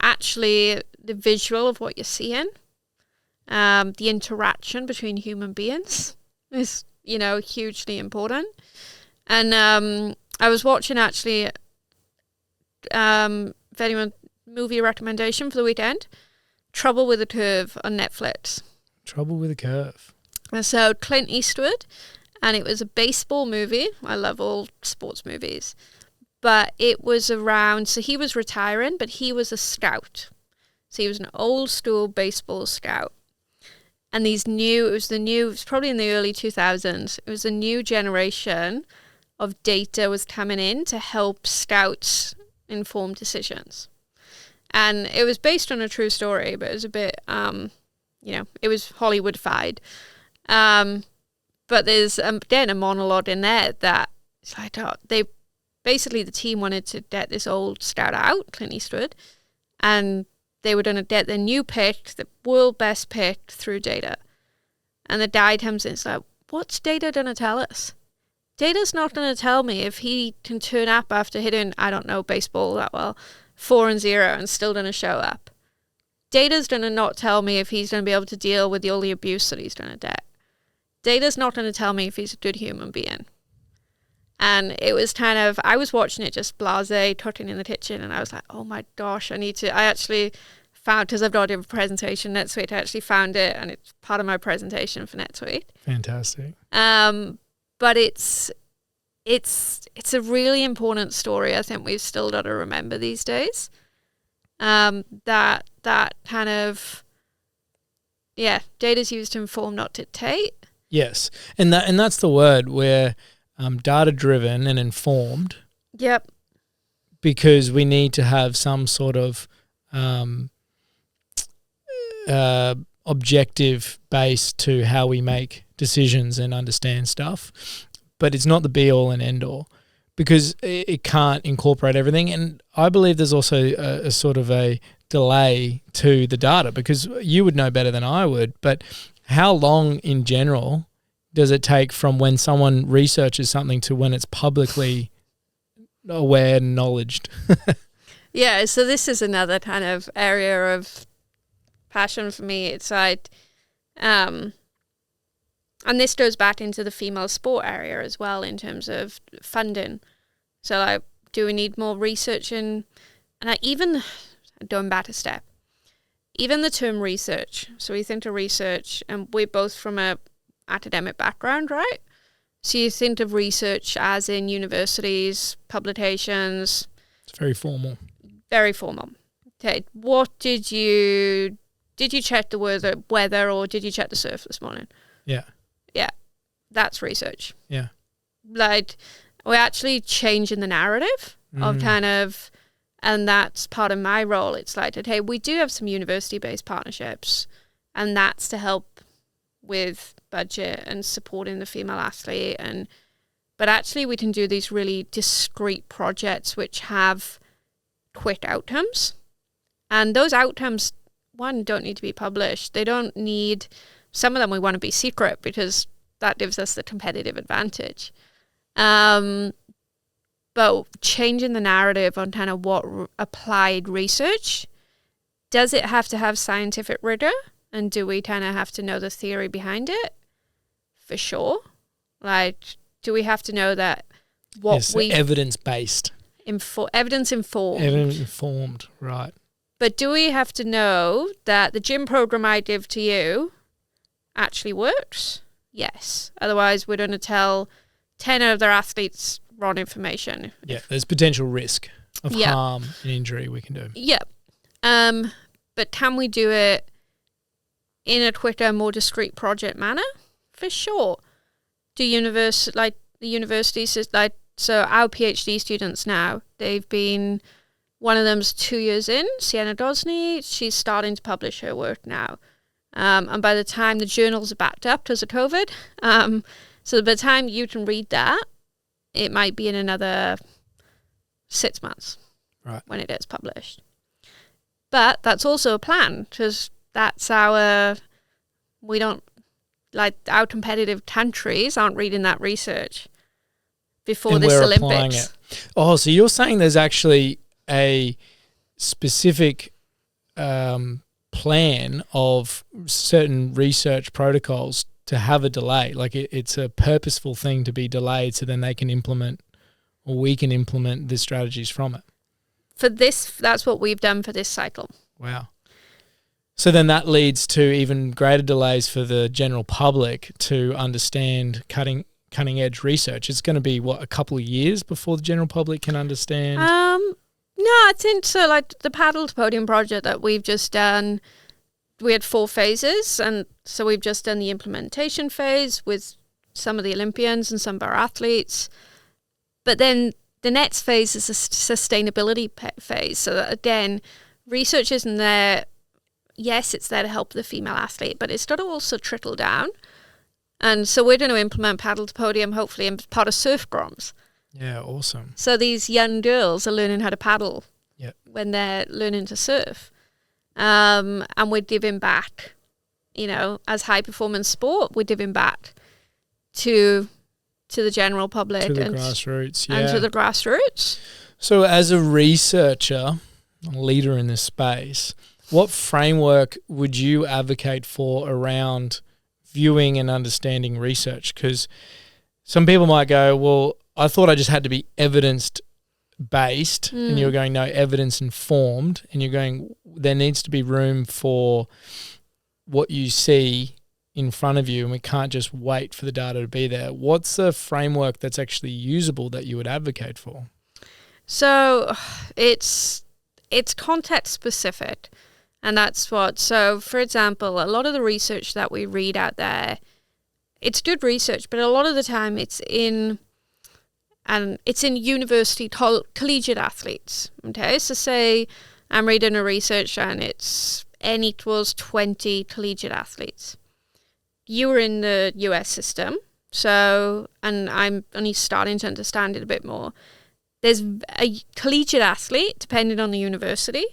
Speaker 1: actually, the visual of what you're seeing, the interaction between human beings is, hugely important. And I was watching actually movie recommendation for the weekend, Trouble with a Curve on Netflix.
Speaker 2: Trouble with a Curve.
Speaker 1: And so Clint Eastwood, and it was a baseball movie. I love all sports movies. But it was around, so he was retiring, but he was a scout. So he was an old school baseball scout. And it was probably in the early 2000s, it was a new generation of data was coming in to help scouts inform decisions. And it was based on a true story, but it was a bit, it was Hollywoodified. But there's, again, a monologue in there that it's like, the team wanted to get this old scout out, Clint Eastwood, and they were going to get the new pick, the world best pick, through data. And the guy comes in, it's like, what's data going to tell us? Data's not going to tell me if he can turn up after hitting, I don't know, baseball that well, 4-0 and still going to show up. Data's going to not tell me if he's going to be able to deal with all the abuse that he's going to get. Data's not going to tell me if he's a good human being. And it was kind of, I was watching it just blasé, cooking in the kitchen, and I was like, oh my gosh, I actually found, because I've got to do a presentation next week, I actually found it, and it's part of my presentation for next week.
Speaker 2: Fantastic.
Speaker 1: But it's a really important story. I think we've still got to remember these days. That kind of, data's used to inform, not dictate.
Speaker 2: Yes, and that's the word. We're data driven and informed.
Speaker 1: Yep.
Speaker 2: Because we need to have some sort of objective base to how we make decisions and understand stuff. But it's not the be all and end all. because it can't incorporate everything. And I believe there's also a sort of a delay to the data, because you would know better than I would, but how long in general does it take from when someone researches something to when it's publicly aware and knowledged?
Speaker 1: Yeah, so this is another kind of area of passion for me. It's like, and this goes back into the female sport area as well in terms of funding. So like, do we need more research in, and even going back a step, even the term research. So we think of research, and we're both from a academic background, right? So you think of research as in universities, publications.
Speaker 2: It's very formal.
Speaker 1: Very formal. Okay, what did you check the weather, or did you check the surf this morning?
Speaker 2: Yeah.
Speaker 1: Yeah, that's research.
Speaker 2: Yeah.
Speaker 1: Like, we're actually changing the narrative of kind of, and that's part of my role. It's like, okay, we do have some university-based partnerships, and that's to help with budget and supporting the female athlete, but actually we can do these really discrete projects which have quick outcomes, and those outcomes, one, don't need to be published. They don't need, some of them we want to be secret because that gives us the competitive advantage. But changing the narrative on kind of what applied research, does it have to have scientific rigor? And do we kind of have to know the theory behind it? For sure. Like, do we have to know that
Speaker 2: evidence-based.
Speaker 1: Evidence-informed.
Speaker 2: Evidence-informed, right.
Speaker 1: But do we have to know that the gym program I give to you actually works? Yes. Otherwise, we're going to tell 10 other athletes wrong information.
Speaker 2: Yeah, there's potential risk of harm and injury we can do.
Speaker 1: Yeah. But can we do it in a quicker, more discrete project manner? For sure. The universities is like, so our PhD students now, they've been, one of them's 2 years in, Sienna Gosney, she's starting to publish her work now. And by the time the journals are backed up because of COVID, so by the time you can read that, it might be in another 6 months,
Speaker 2: right,
Speaker 1: when it gets published. But that's also a plan, because that's our competitive countries aren't reading that research before
Speaker 2: and
Speaker 1: this
Speaker 2: we're
Speaker 1: Olympics.
Speaker 2: Applying it. Oh, so you're saying there's actually a specific plan of certain research protocols to have a delay. Like it's a purposeful thing to be delayed so then they can implement, or we can implement the strategies from it.
Speaker 1: For this, that's what we've done for this cycle.
Speaker 2: Wow. So then that leads to even greater delays for the general public to understand cutting edge research. It's going to be, a couple of years before the general public can understand?
Speaker 1: No, I think so. Like the Paddle to Podium project that we've just done, we had 4 phases, and so we've just done the implementation phase with some of the Olympians and some of our athletes. But then the next phase is a sustainability phase. So that, again, research isn't there. Yes, it's there to help the female athlete, but it's got to also trickle down. And so we're going to implement Paddle to Podium, hopefully, in part of Surf Groms.
Speaker 2: Yeah, awesome.
Speaker 1: So these young girls are learning how to paddle when they're learning to surf. And we're giving back, as high performance sport, we're giving back to the general public.
Speaker 2: To the grassroots,
Speaker 1: And to the grassroots.
Speaker 2: So as a researcher, a leader in this space, what framework would you advocate for around viewing and understanding research? Because some people might go, well, I thought I just had to be evidence-based, and you're going, no, evidence-informed, and you're going, there needs to be room for what you see in front of you, and we can't just wait for the data to be there. What's the framework that's actually usable that you would advocate for?
Speaker 1: So it's context-specific, and that's what, so for example, a lot of the research that we read out there, it's good research, but a lot of the time it's in university collegiate athletes. Okay, so say I'm reading a research and it's N equals 20 collegiate athletes. You were in the US system, So, and I'm only starting to understand it a bit more. There's a collegiate athlete, depending on the university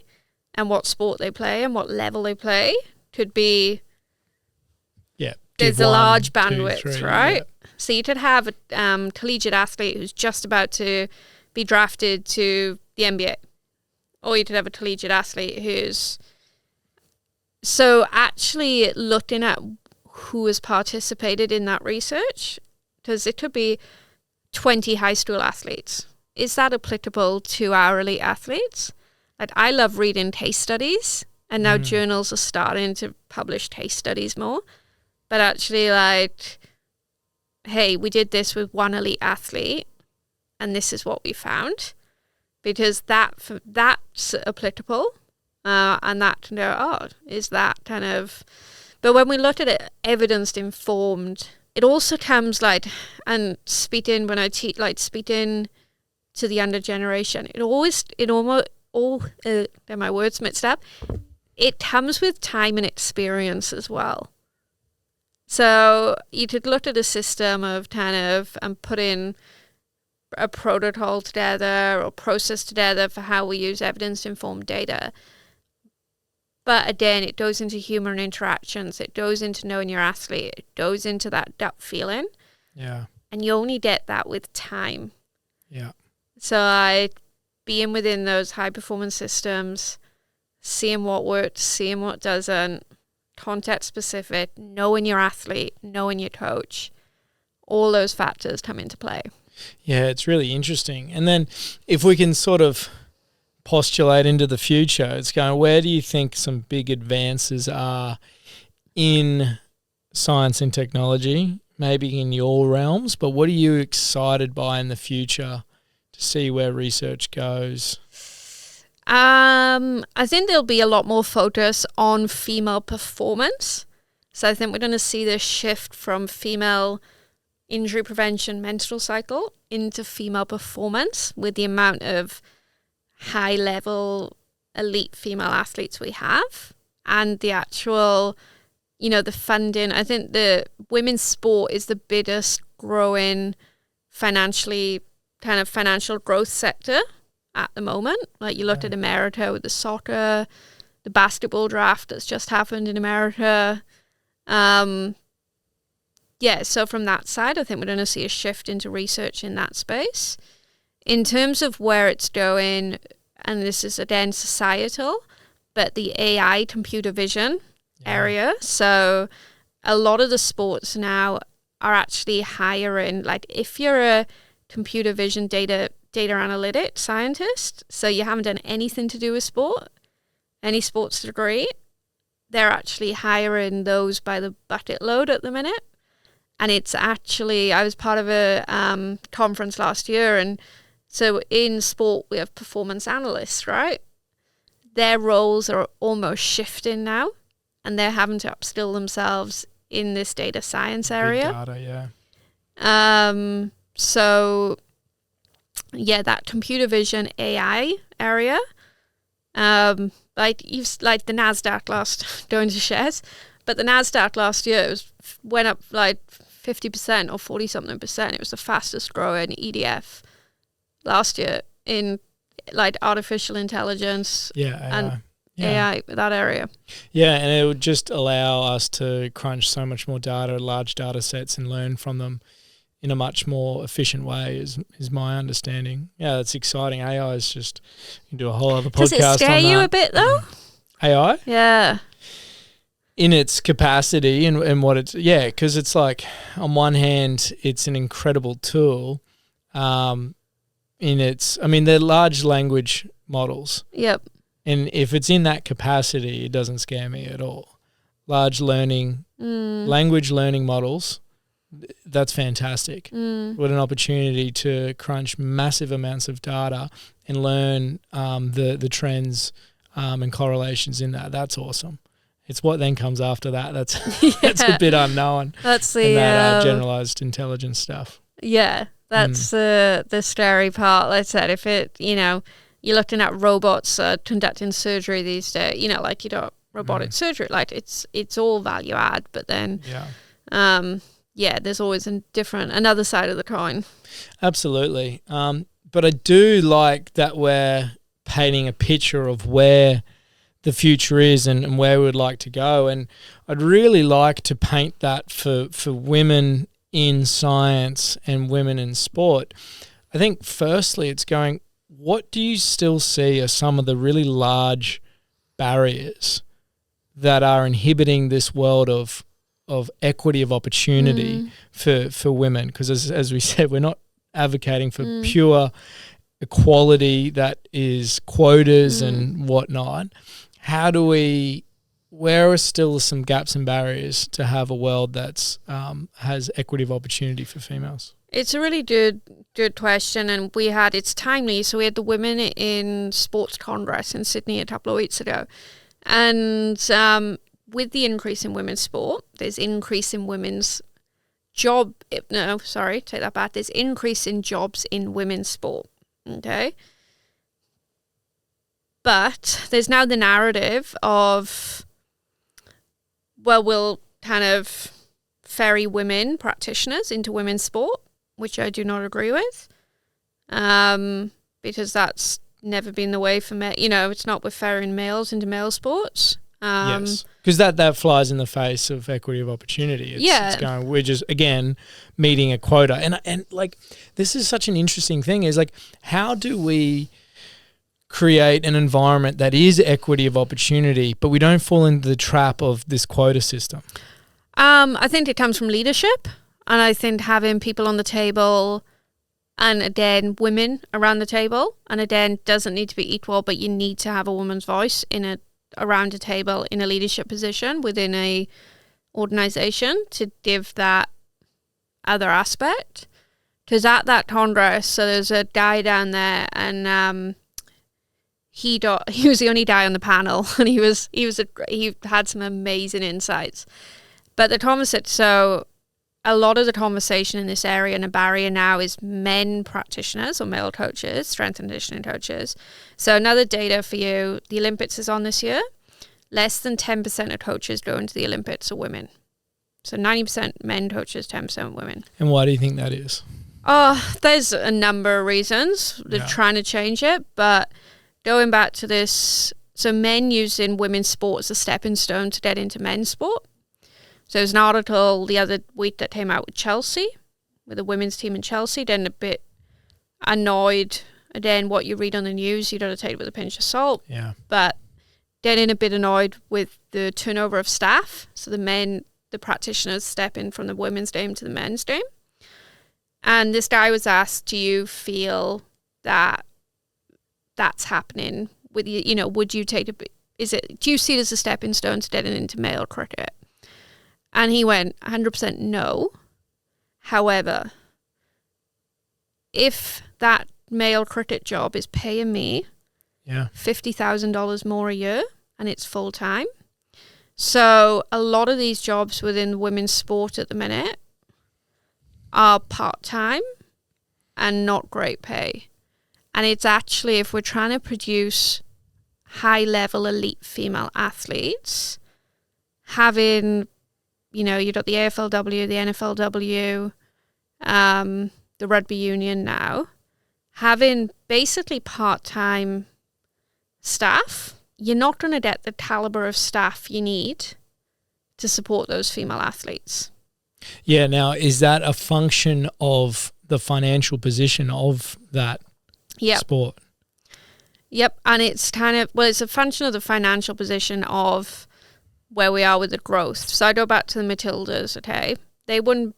Speaker 1: and what sport they play and what level they play, could be, there's a large bandwidth, 2, 3, right? Yeah. So you could have a collegiate athlete who's just about to be drafted to the NBA. Or you could have a collegiate athlete who's... So actually looking at who has participated in that research, because it could be 20 high school athletes. Is that applicable to our elite athletes? Like, I love reading case studies, and now journals are starting to publish case studies more. But actually, like, hey, we did this with one elite athlete, and this is what we found. Because that's applicable, and that can go, oh, is that kind of... But when we look at it, evidence-informed, it also comes, like, and speaking, when I teach, like, speaking to the younger generation, get my words mixed up, it comes with time and experience as well. So you could look at a system of kind of putting a protocol together or process together for how we use evidence-informed data. But again, it goes into human interactions. It goes into knowing your athlete. It goes into that gut feeling.
Speaker 2: Yeah.
Speaker 1: And you only get that with time.
Speaker 2: Yeah.
Speaker 1: So being within those high-performance systems, seeing what works, seeing what doesn't, context-specific, knowing your athlete, knowing your coach, all those factors come into play.
Speaker 2: Yeah, it's really interesting. And then if we can sort of postulate into the future, it's going, where do you think some big advances are in science and technology, maybe in your realms, but what are you excited by in the future to see where research goes?
Speaker 1: I think there'll be a lot more focus on female performance. So I think we're going to see this shift from female injury prevention menstrual cycle into female performance with the amount of high-level elite female athletes we have and the actual, the funding. I think the women's sport is the biggest growing financial growth sector at the moment. Like, you look at America with the soccer, the basketball draft that's just happened in America. So from that side, I think we're going to see a shift into research in that space. In terms of where it's going, and this is again societal, but the AI computer vision area. So a lot of the sports now are actually hiring, like, if you're a computer vision data analytics scientist, so you haven't done anything to do with sport, any sports degree, they're actually hiring those by the bucket load at the minute. And it's actually, I was part of a conference last year, and so in sport we have performance analysts, right? Their roles are almost shifting now, and they're having to upskill themselves in this data science area.
Speaker 2: Big data, yeah.
Speaker 1: So yeah, that computer vision AI area, like the NASDAQ going to shares, but the NASDAQ last year went up like 50% or 40-something%. It was the fastest growing ETF last year in like artificial intelligence and AI, that area.
Speaker 2: Yeah, and it would just allow us to crunch so much more data, large data sets, and learn from them in a much more efficient way is my understanding. Yeah, that's exciting. AI is just, you can do a whole other podcast on that.
Speaker 1: Does it scare you a bit though?
Speaker 2: AI?
Speaker 1: Yeah.
Speaker 2: In its capacity and what it's, because it's like, on one hand, it's an incredible tool. They're large language models.
Speaker 1: Yep.
Speaker 2: And if it's in that capacity, it doesn't scare me at all. Large language learning models, that's fantastic. What an opportunity to crunch massive amounts of data and learn the trends and correlations in that. That's awesome. It's what then comes after that. That's that's a bit unknown.
Speaker 1: That's the
Speaker 2: generalized intelligence stuff.
Speaker 1: Yeah, that's the scary part. Like I said, if it, you're looking at robots conducting surgery these days, robotic surgery, like it's all value add. But then, there's always another side of the coin.
Speaker 2: Absolutely. But I do like that we're painting a picture of where the future is and where we would like to go. And I'd really like to paint that for women in science and women in sport. I think firstly it's going, what do you still see are some of the really large barriers that are inhibiting this world of equity of opportunity for women? Because as we said, we're not advocating for pure equality that is quotas and whatnot. Where are still some gaps and barriers to have a world that's has equity of opportunity for females?
Speaker 1: It's a really good question, and it's timely. So we had the Women in Sports Congress in Sydney a couple of weeks ago, and with the increase in women's sport, there's increase in women's There's increase in jobs in women's sport. Okay. But there's now the narrative of, well, we'll kind of ferry women practitioners into women's sport, which I do not agree with, because that's never been the way for men. It's not with ferrying males into male sports.
Speaker 2: Yes, because that flies in the face of equity of opportunity. It's going, we're just, again, meeting a quota. And like, this is such an interesting thing is like, how do we create an environment that is equity of opportunity, but we don't fall into the trap of this quota system?
Speaker 1: I think it comes from leadership, and I think having people on the table, and again, women around the table, and again, doesn't need to be equal, but you need to have a woman's voice around a table in a leadership position within a organization to give that other aspect. Because at that Congress, so there's a guy down there, and he was the only guy on the panel, and he had some amazing insights. But so a lot of the conversation in this area and a barrier now is men practitioners or male coaches, strength and conditioning coaches. So another data for you, the Olympics is on this year. Less than 10% of coaches going to the Olympics are women. So 90% men coaches, 10% women.
Speaker 2: And why do you think that is?
Speaker 1: There's a number of reasons. They're trying to change it, but going back to this, so men using women's sport as a stepping stone to get into men's sport. So there's an article the other week that came out with Chelsea, with the women's team in Chelsea, then a bit annoyed. Again, what you read on the news, you got to take it with a pinch of salt.
Speaker 2: Yeah.
Speaker 1: But then a bit annoyed with the turnover of staff. So the practitioners step in from the women's game to the men's game. And this guy was asked, do you feel that that's happening with you? Would you do you see it as a stepping stone to getting into male cricket? And he went 100% no. However, if that male cricket job is paying me $50,000 more a year and it's full time, so a lot of these jobs within women's sport at the minute are part time and not great pay. And it's actually, if we're trying to produce high level elite female athletes, having you've got the AFLW, the NFLW, the rugby union now, having basically part-time staff, you're not going to get the caliber of staff you need to support those female athletes.
Speaker 2: Yeah, now, is that a function of the financial position of that sport?
Speaker 1: Yep, and it's it's a function of the financial position of where we are with the growth. So I go back to the Matildas, okay? They wouldn't,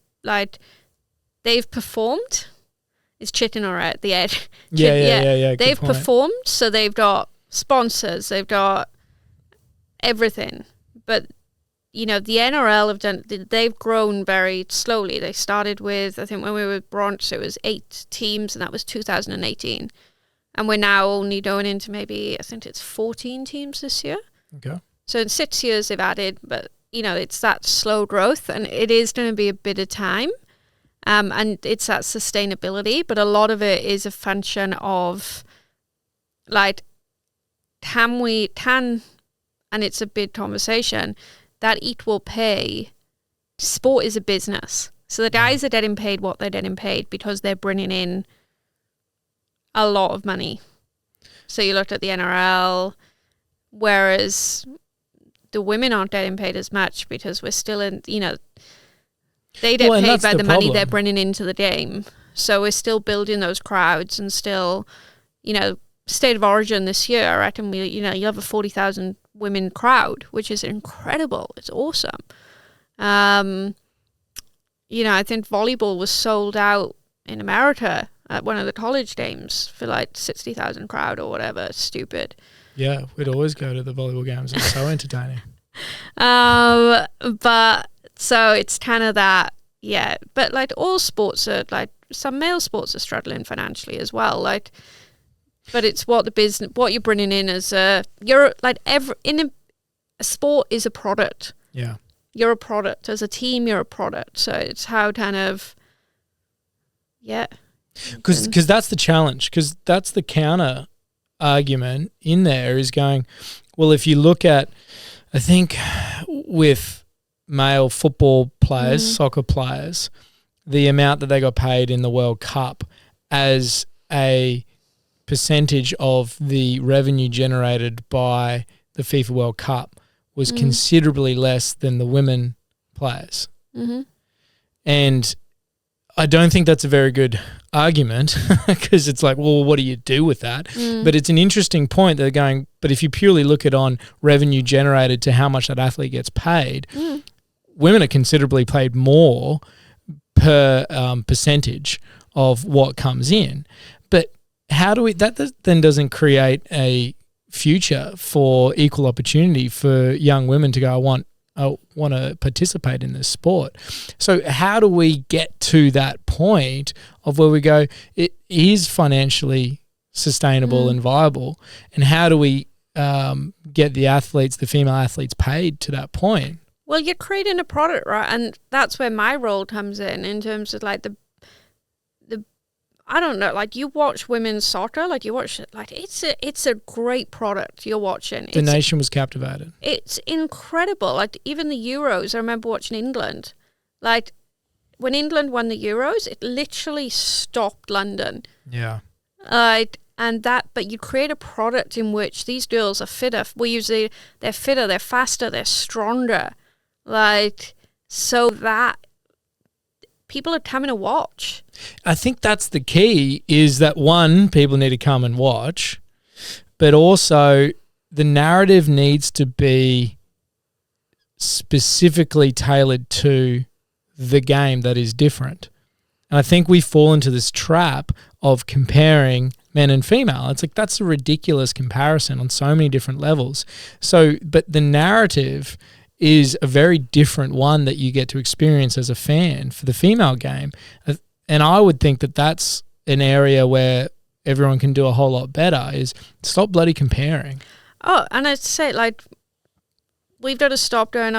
Speaker 1: they've performed. It's chicken or at the edge.
Speaker 2: Yeah.
Speaker 1: They've performed, so they've got sponsors, they've got everything. But, the NRL they've grown very slowly. They started with, I think when we were with Bronx, it was 8 teams, and that was 2018. And we're now only going into maybe, I think it's 14 teams this year.
Speaker 2: Okay.
Speaker 1: So in 6 years they've added, but it's that slow growth, and it is going to be a bit of time, and it's that sustainability. But a lot of it is a function of can, and it's a big conversation, that equal pay. Sport is a business, So the guys are getting paid what they're getting paid because they're bringing in a lot of money. So you looked at the NRL, whereas the women aren't getting paid as much because we're still in, they get paid by the money they're bringing into the game. So we're still building those crowds and still, State of Origin this year, I reckon you have a 40,000 women crowd, which is incredible. It's awesome. I think volleyball was sold out in America at one of the college games for like 60,000 crowd or whatever. It's stupid.
Speaker 2: Yeah, we'd always go to the volleyball games. It's so entertaining.
Speaker 1: But so it's kind of that, yeah. But like all sports are like, some male sports are struggling financially as well. Like, but it's what you're bringing in as a sport is a product.
Speaker 2: Yeah.
Speaker 1: You're a product. As a team, you're a product. So it's how kind of, yeah.
Speaker 2: Because that's the challenge. Because that's the counter argument in there is going, well, if you look at, I think with male football players, soccer players, the amount that they got paid in the World Cup as a percentage of the revenue generated by the FIFA World Cup was considerably less than the women players. Mm-hmm. And I don't think that's a very good argument because it's like, well, what do you do with that? But it's an interesting point. They're going, but if you purely look at on revenue generated to how much that athlete gets paid, women are considerably paid more per percentage of what comes in. But how do we, that then doesn't create a future for equal opportunity for young women to go, I want to participate in this sport. So how do we get to that point of where we go, it is financially sustainable and viable, and how do we get the female athletes paid to that point?
Speaker 1: Well, you're creating a product, right? And that's where my role comes in terms of like the I don't know, like you watch women's soccer, like you watch, like it's a great product you're watching.
Speaker 2: The nation was captivated.
Speaker 1: It's incredible. Like even the Euros, I remember watching England. Like when England won the Euros, it literally stopped London.
Speaker 2: Yeah.
Speaker 1: But you create a product in which these girls are fitter. They're fitter, they're faster, they're stronger. Like, so that people are coming to watch.
Speaker 2: I think that's the key, is that one, people need to come and watch, but also the narrative needs to be specifically tailored to the game that is different. And I think we fall into this trap of comparing men and female. It's like, that's a ridiculous comparison on so many different levels. So, but the narrative is a very different one that you get to experience as a fan for the female game. And I would think that that's an area where everyone can do a whole lot better, is stop bloody comparing.
Speaker 1: Oh, and I'd say, like, we've got to stop going,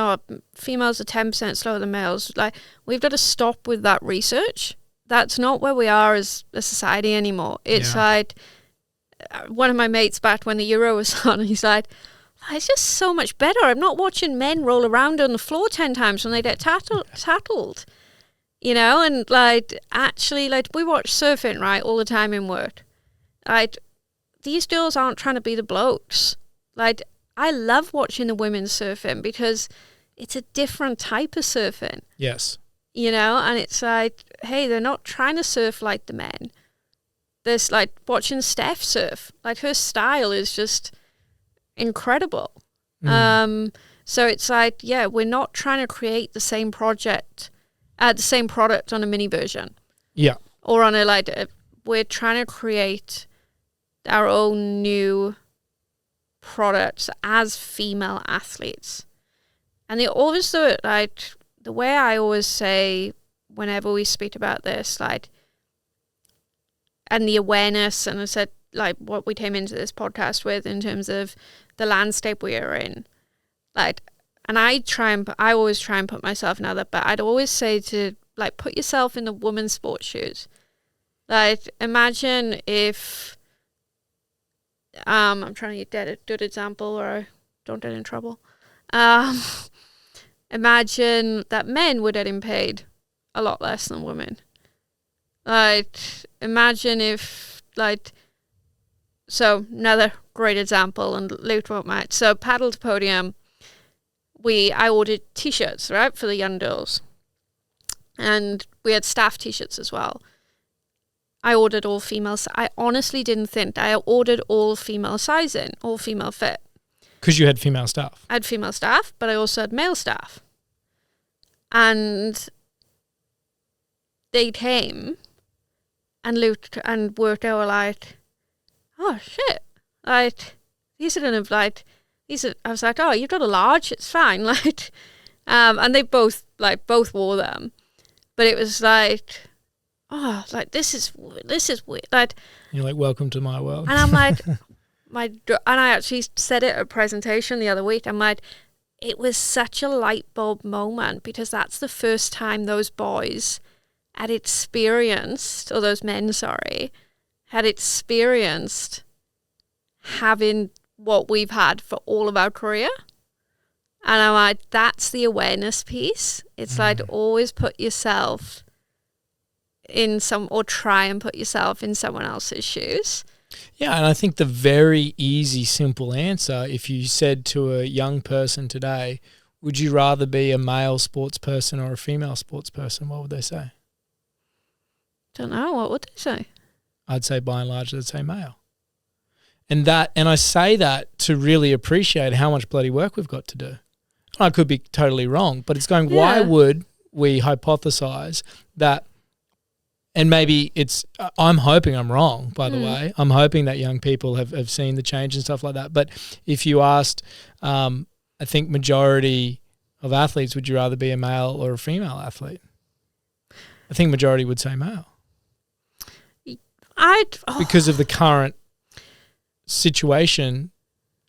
Speaker 1: females are 10% slower than males. Like, we've got to stop with that research. That's not where we are as a society anymore. It's like, one of my mates back when the Euro was on, he's like, it's just so much better. I'm not watching men roll around on the floor 10 times when they get tackled. And like, actually, like, we watch surfing, right, all the time in work. Like, these girls aren't trying to be the blokes. Like, I love watching the women surfing because it's a different type of surfing.
Speaker 2: Yes.
Speaker 1: And it's like, hey, they're not trying to surf like the men. There's like watching Steph surf. Like, her style is just incredible. So it's like, yeah, we're not trying to create the same product on a mini version.
Speaker 2: Yeah.
Speaker 1: Or on we're trying to create our own new products as female athletes. And they always do it, like, the way I always say whenever we speak about this, like, and the awareness, and I said, like, what we came into this podcast with in terms of the landscape we are in. Like, and I always try and put myself in other, but I'd always say to, like, put yourself in the woman's sports shoes. Like, imagine if, I'm trying to get a good example or I don't get in trouble. Imagine that men were getting paid a lot less than women. Like, imagine if, like, so another great example, and Luke won't mind. So Paddle to Podium, I ordered T-shirts, right, for the young girls. And we had staff T-shirts as well. I ordered all female. I honestly didn't think. I ordered all female sizing, all female fit.
Speaker 2: Because you had female staff.
Speaker 1: I had female staff, but I also had male staff. And they came and looked and worked out like, oh shit, like these are gonna like these are. I was like, oh, you've got a large, it's fine, like, and they both wore them, but it was like, oh, like this is weird, like.
Speaker 2: You're like, welcome to my world.
Speaker 1: And I'm like, and I actually said it at a presentation the other week. I'm like, it was such a light bulb moment, because that's the first time those boys had experienced, or those men, sorry, had experienced having what we've had for all of our career. And I'm like, that's the awareness piece. It's like, always put yourself in or try and put yourself in someone else's shoes.
Speaker 2: Yeah, and I think the very easy, simple answer, if you said to a young person today, would you rather be a male sports person or a female sports person, what would they say?
Speaker 1: Don't know. What would they say?
Speaker 2: I'd say by and large they'd say male. And I say that to really appreciate how much bloody work we've got to do. I could be totally wrong, but it's going, why would we hypothesize that? And maybe I'm hoping I'm wrong, by the way. I'm hoping that young people have seen the change and stuff like that. But if you asked, I think majority of athletes, would you rather be a male or a female athlete? I think majority would say male. Because of the current situation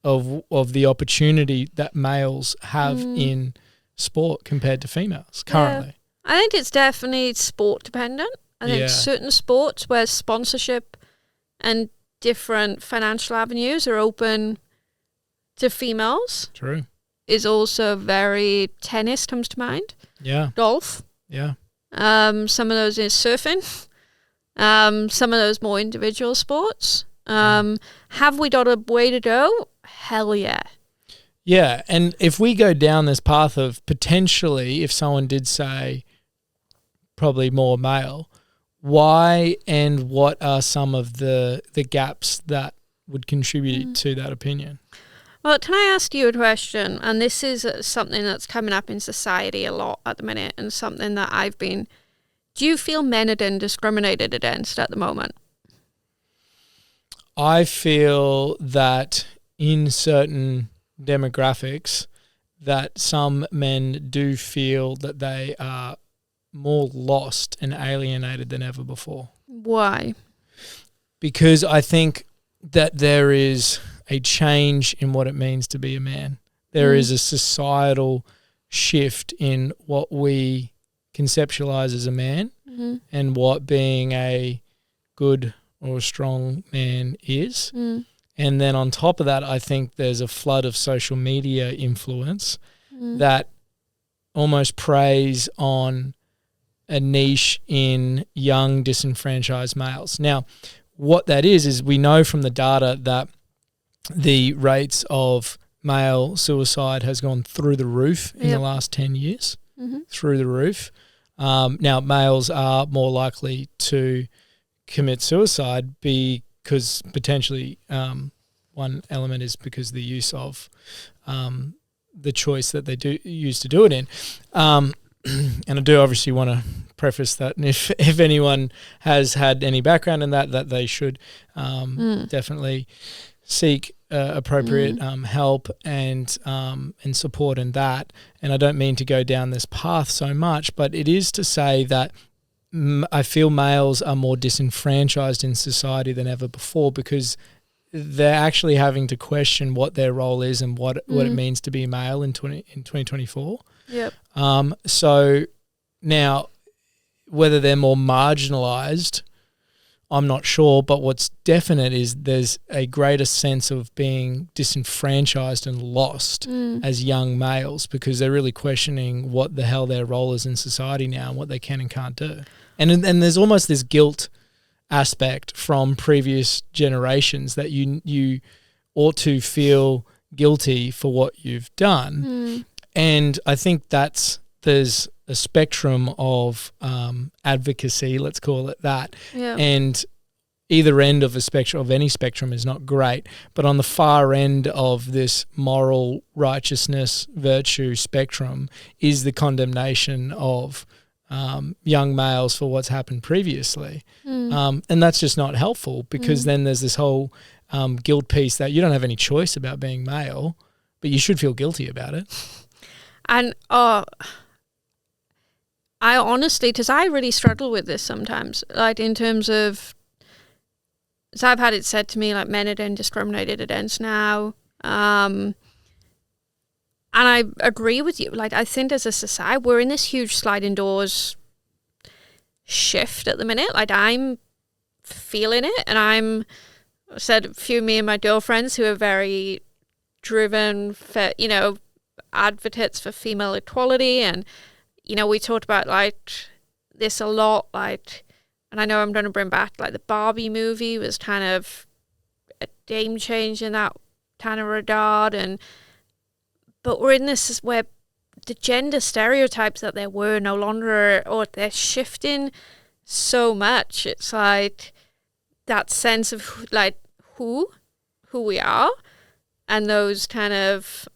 Speaker 2: of the opportunity that males have in sport compared to females currently.
Speaker 1: I think it's definitely sport dependent. I think certain sports where sponsorship and different financial avenues are open to females.
Speaker 2: True.
Speaker 1: Is also tennis comes to mind.
Speaker 2: Yeah.
Speaker 1: Golf.
Speaker 2: Yeah.
Speaker 1: Some of those is surfing. Some of those more individual sports. Have we got a way to go? Hell yeah.
Speaker 2: Yeah, and if we go down this path of potentially, if someone did say probably more male, why and what are some of the gaps that would contribute to that opinion?
Speaker 1: Well, can I ask you a question? And this is something that's coming up in society a lot at the minute, and something that do you feel men are then discriminated against at the moment?
Speaker 2: I feel that in certain demographics that some men do feel that they are more lost and alienated than ever before.
Speaker 1: Why?
Speaker 2: Because I think that there is a change in what it means to be a man. There is a societal shift in what we conceptualize as a man and what being a good or a strong man is. And then on top of that, I think there's a flood of social media influence that almost preys on a niche in young, disenfranchised males. Now, what that is we know from the data that the rates of male suicide has gone through the roof in the last 10 years, through the roof. Now, males are more likely to commit suicide because potentially one element is because of the use of the choice that they do use to do it in. And I do obviously want to preface that, and if anyone has had any background in that they should definitely seek appropriate help and support in that. And I don't mean to go down this path so much, but it is to say that I feel males are more disenfranchised in society than ever before, because they're actually having to question what their role is and what it means to be male in 2024.
Speaker 1: Yep.
Speaker 2: So now, whether they're more marginalised, I'm not sure, but what's definite is there's a greater sense of being disenfranchised and lost as young males, because they're really questioning what the hell their role is in society now and what they can and can't do. And there's almost this guilt aspect from previous generations that you ought to feel guilty for what you've done. And I think there's a spectrum of advocacy, let's call it that. Yeah. And either end of any spectrum is not great. But on the far end of this moral righteousness, virtue spectrum is the condemnation of young males for what's happened previously. And that's just not helpful, because then there's this whole guilt piece that you don't have any choice about being male, but you should feel guilty about it.
Speaker 1: And I honestly, because I really struggle with this sometimes, like in terms of, so I've had it said to me like men are being discriminated against now. And I agree with you. Like, I think as a society, we're in this huge sliding doors shift at the minute. Like, I'm feeling it, and I said a few me and my girlfriends who are very driven for, advocates for female equality, and we talked about like this a lot, like, and I know I'm going to bring back like the Barbie movie was kind of a game changer in that kind of regard, but we're in this where the gender stereotypes that there were no longer, or they're shifting so much. It's like that sense of like who we are, and those kind of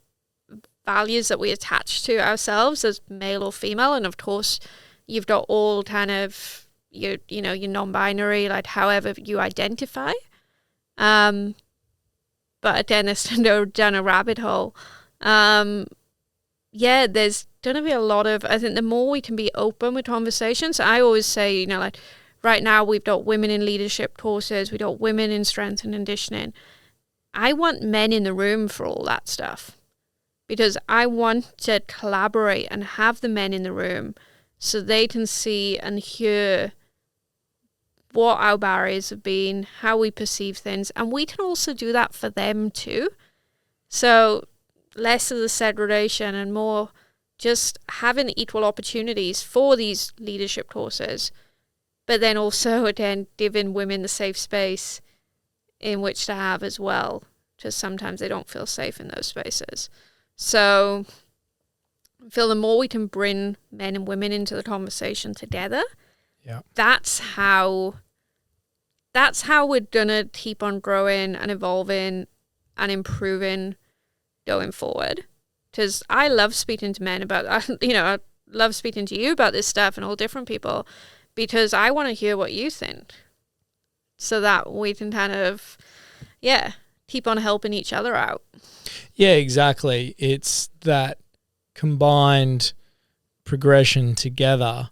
Speaker 1: values that we attach to ourselves as male or female. And of course you've got all kind of your non-binary, like however you identify, but again, it's down a rabbit hole. There's gonna be a lot of, I think the more we can be open with conversations. I always say, like right now we've got women in leadership courses, we've got women in strength and conditioning. I want men in the room for all that stuff, because I want to collaborate and have the men in the room so they can see and hear what our barriers have been, how we perceive things, and we can also do that for them too. So less of the segregation and more just having equal opportunities for these leadership courses, but then also, again, giving women the safe space in which to have as well, because sometimes they don't feel safe in those spaces. So I feel the more we can bring men and women into the conversation together, that's how we're going to keep on growing and evolving and improving going forward. Because I love speaking to men about, I love speaking to you about this stuff and all different people, because I want to hear what you think so that we can kind of, keep on helping each other out.
Speaker 2: Yeah, exactly. It's that combined progression together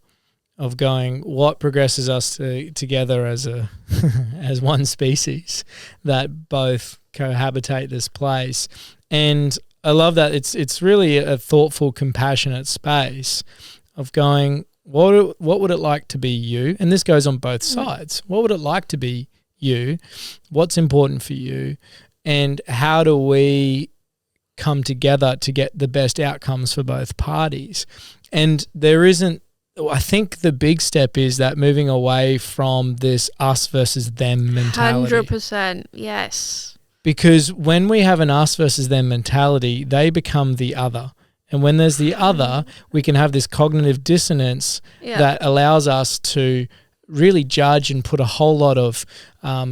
Speaker 2: of going, what progresses us together as as one species that both cohabitate this place. And I love that it's really a thoughtful, compassionate space of going, what would it like to be you? And this goes on both sides. What would it like to be you? What's important for you? And how do we come together to get the best outcomes for both parties? And I think the big step is that moving away from this us versus them mentality.
Speaker 1: 100%, yes.
Speaker 2: Because when we have an us versus them mentality, they become the other. And when there's the other, we can have this cognitive dissonance that allows us to really judge and put a whole lot of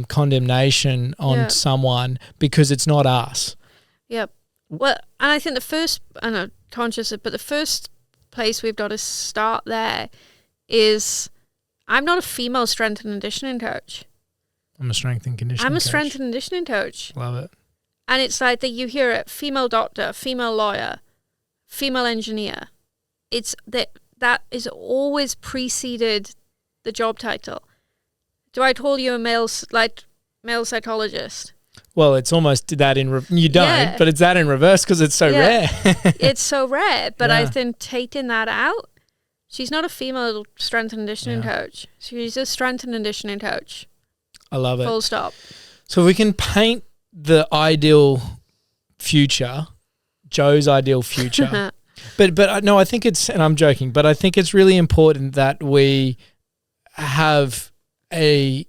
Speaker 2: condemnation on someone because it's not us.
Speaker 1: Yep. Well, and I think the first place we've got to start there is, I'm not a female strength and conditioning coach.
Speaker 2: I'm a strength and conditioning coach.
Speaker 1: I'm a strength and conditioning coach.
Speaker 2: Love it.
Speaker 1: And it's like that you hear it, female doctor, female lawyer, female engineer. It's that is always preceded the job title. Do I call you a male psychologist?
Speaker 2: Well, it's almost that you don't, but it's that in reverse because it's so rare.
Speaker 1: It's so rare, but I think taking that out, she's not a female strength and conditioning coach. She's a strength and conditioning coach.
Speaker 2: I love it.
Speaker 1: Full stop.
Speaker 2: So if we can paint the ideal future, Joe's ideal future. But no, I think it's, and I'm joking, but I think it's really important that we have a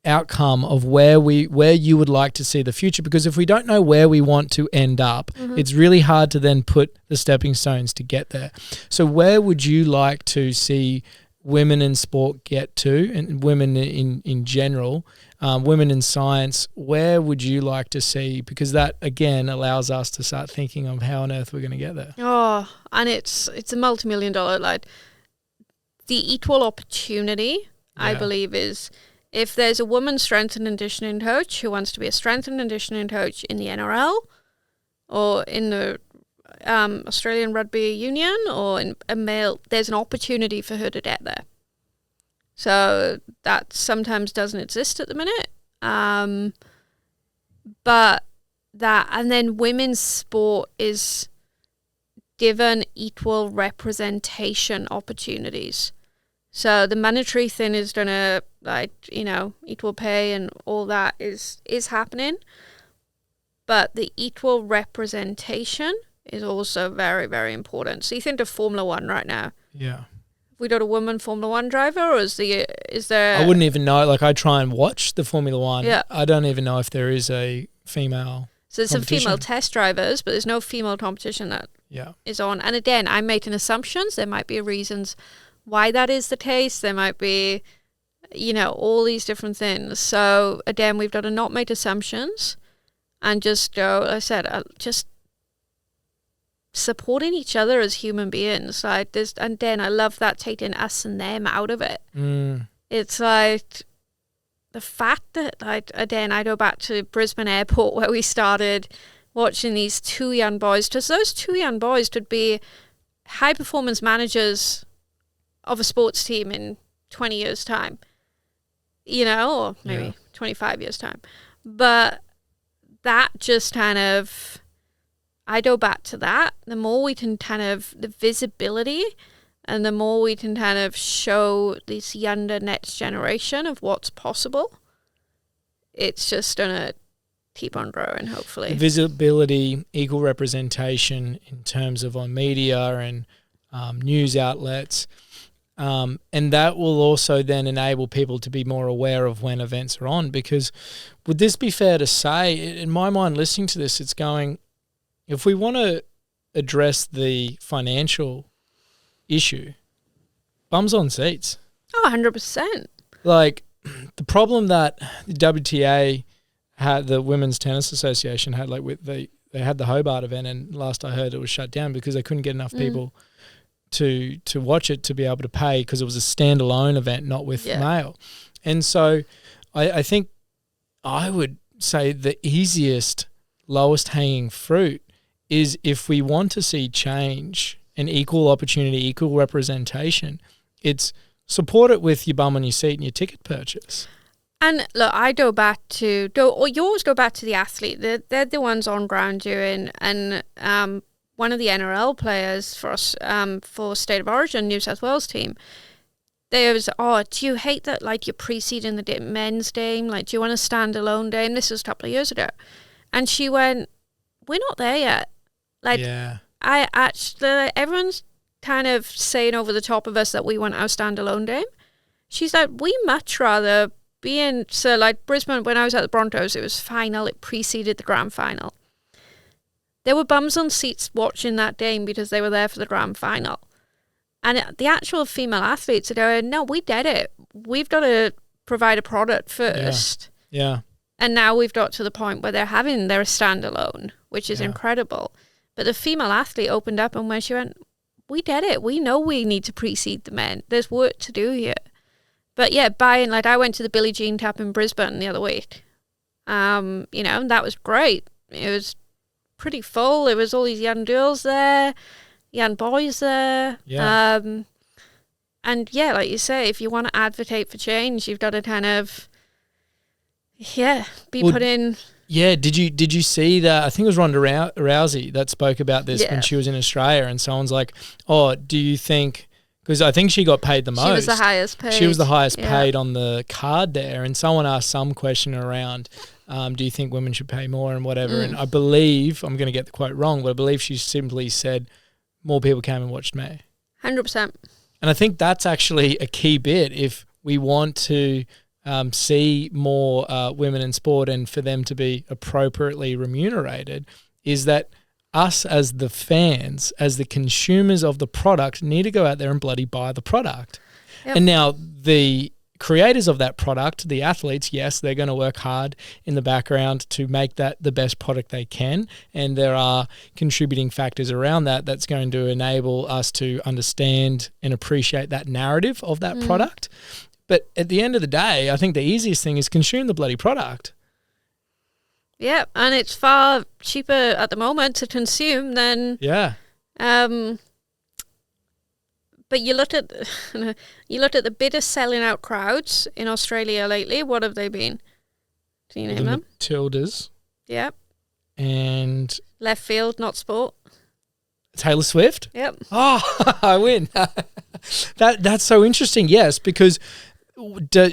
Speaker 2: outcome of where you would like to see the future, because if we don't know where we want to end up, it's really hard to then put the stepping stones to get there. So where would you like to see women in sport get to, and women in general, women in science? Where would you like to see? Because that again allows us to start thinking of how on earth we're going to get there.
Speaker 1: Oh, and it's a multi-million-dollar, like, the equal opportunity, I believe, is if there's a woman strength and conditioning coach who wants to be a strength and conditioning coach in the NRL or in the Australian Rugby Union or in a male, there's an opportunity for her to get there. So that sometimes doesn't exist at the minute. But that, and then women's sport is given equal representation opportunities. So the monetary thing is gonna, like, you know, equal pay and all that is happening. But the equal representation is also very, very important. So you think of Formula One right now.
Speaker 2: Yeah.
Speaker 1: Have we got a woman Formula One driver, or is there?
Speaker 2: I wouldn't even know. Like, I try and watch the Formula One.
Speaker 1: Yeah.
Speaker 2: I don't even know if there is a female.
Speaker 1: So there's some female test drivers, but there's no female competition that is on. And again, I'm making assumptions. There might be reasons why that is the case. There might be, you know, all these different things. So again, we've got to not make assumptions and just go, like I said, just supporting each other as human beings. Like this, and then I love that, taking us and them out of it. It's like the fact that, like, again, I go back to Brisbane Airport where we started watching these two young boys, because those two young boys could be high performance managers of a sports team in 20 years time, you know, or maybe 25 years time. But that just kind of, I go back to that. The more we can kind of, the visibility, and the more we can kind of show this younger next generation of what's possible, it's just going to keep on growing, hopefully.
Speaker 2: Visibility, equal representation in terms of on media and news outlets. And that will also then enable people to be more aware of when events are on. Because would this be fair to say, in my mind, listening to this, it's going, if we want to address the financial issue, bums on seats.
Speaker 1: Oh, 100%.
Speaker 2: Like, the problem that the WTA had, the Women's Tennis Association had, like, with they had the Hobart event, and last I heard it was shut down because they couldn't get enough people to watch it to be able to pay, because it was a standalone event, not with mail. And so I think I would say the easiest, lowest hanging fruit is, if we want to see change and equal opportunity, equal representation, it's support it with your bum on your seat and your ticket purchase.
Speaker 1: And look, I go back to, you always go back to the athlete. They're the ones on ground doing, and one of the NRL players for us, for State of Origin, New South Wales team, there was, do you hate that, like, you're preceding the men's game? Like, do you want a standalone game? This was a couple of years ago. And she went, we're not there yet. Like, I actually, everyone's kind of saying over the top of us that we want our standalone game. She's like, we much rather be in, so like Brisbane, when I was at the Broncos, it was final, it preceded the grand final. There were bums on seats watching that game because they were there for the grand final. And the actual female athletes are going, no, we did it. We've got to provide a product first.
Speaker 2: Yeah.
Speaker 1: And now we've got to the point where they're a standalone, which is incredible. But the female athlete opened up, and when she went, we did it. We know we need to precede the men. There's work to do here. But yeah, like, I went to the Billie Jean Cup in Brisbane the other week. You know, and that was great. It was pretty full. There was all these young girls there, young boys there. Yeah. And yeah, like you say, if you want to advocate for change, you've got to kind of, put in.
Speaker 2: Yeah, did you see that? I think it was Ronda Rousey that spoke about this when she was in Australia, and someone's like, oh, do you think, because I think she got paid the most.
Speaker 1: She was the highest paid.
Speaker 2: She was the highest paid on the card there. And someone asked some question around, do you think women should pay more and whatever? And I believe, I'm going to get the quote wrong, but I believe she simply said, more people came and watched me.
Speaker 1: 100%.
Speaker 2: And I think that's actually a key bit if we want to see more women in sport and for them to be appropriately remunerated, is that us as the fans, as the consumers of the product, need to go out there and bloody buy the product. Yep. And now the creators of that product, the athletes, yes, they're going to work hard in the background to make that the best product they can. And there are contributing factors around that that's going to enable us to understand and appreciate that narrative of that product. But at the end of the day, I think the easiest thing is consume the bloody product.
Speaker 1: Yeah, and it's far cheaper at the moment to consume than...
Speaker 2: Yeah.
Speaker 1: But you look at the biggest selling out crowds in Australia lately. What have they been? Do you name them?
Speaker 2: Matildas.
Speaker 1: Yep.
Speaker 2: And...
Speaker 1: Left field, not sport.
Speaker 2: Taylor Swift?
Speaker 1: Yep.
Speaker 2: Oh, I win. That's so interesting, yes, because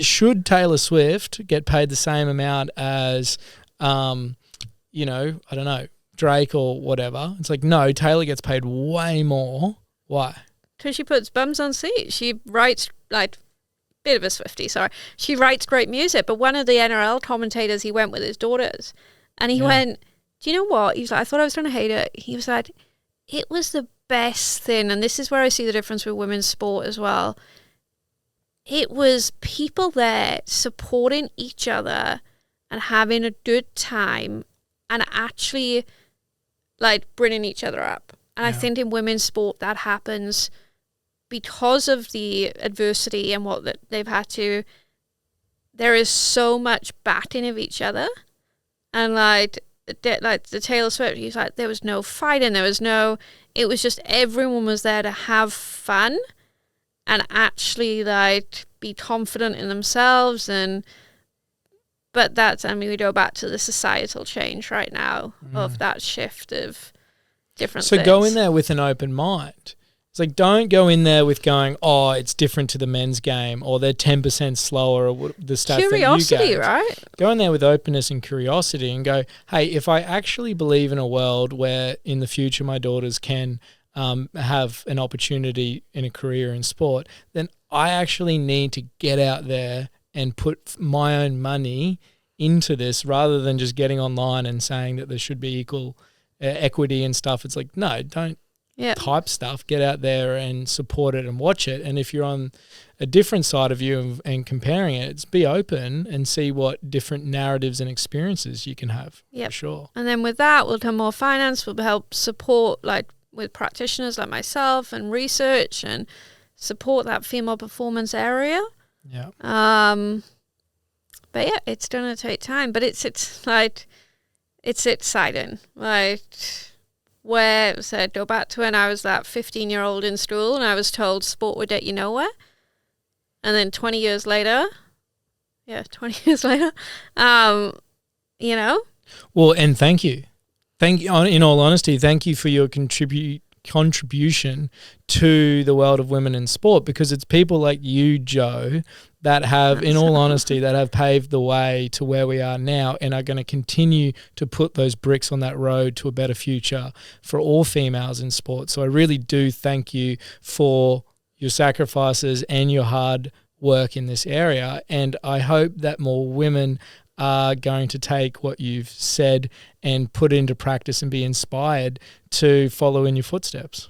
Speaker 2: should Taylor Swift get paid the same amount as... I don't know, Drake or whatever. It's like, no, Taylor gets paid way more. Why?
Speaker 1: Because she puts bums on seats. She writes, bit of a Swiftie, sorry. She writes great music, but one of the NRL commentators, he went with his daughters. And he went, do you know what? He was like, I thought I was going to hate it. He was like, it was the best thing. And this is where I see the difference with women's sport as well. It was people there supporting each other and having a good time and actually bringing each other up. And I think in women's sport that happens because of the adversity and what they've had to. There is so much backing of each other. And the Taylor Swift, he's like, there was no fighting, it was just everyone was there to have fun and actually be confident in themselves. But that's, we go back to the societal change right now of that shift of different things.
Speaker 2: So go in there with an open mind. It's like, don't go in there with going, oh, it's different to the men's game or they're 10% slower or the stats
Speaker 1: curiosity,
Speaker 2: that you gave.
Speaker 1: Right?
Speaker 2: Go in there with openness and curiosity and go, hey, if I actually believe in a world where in the future my daughters can have an opportunity in a career in sport, then I actually need to get out there and put my own money into this rather than just getting online and saying that there should be equal equity and stuff. It's like, no, don't type stuff. Get out there and support it and watch it. And if you're on a different side of you and comparing it, it's be open and see what different narratives and experiences you can have. For sure.
Speaker 1: And then with that, we'll have more finance. We'll help support with practitioners like myself and research and support that female performance area.
Speaker 2: Yeah.
Speaker 1: But yeah, it's gonna take time. But it's exciting. Where said go back to when I was that 15-year-old in school and I was told sport would get you nowhere. And then 20 years later,
Speaker 2: Well, and thank you. In all honesty, thank you for your contribution to the world of women in sport, because it's people like you, Joe, that have, in all honesty, that have paved the way to where we are now and are going to continue to put those bricks on that road to a better future for all females in sport. So I really do thank you for your sacrifices and your hard work in this area. And I hope that more women are going to take what you've said and put it into practice and be inspired to follow in your footsteps.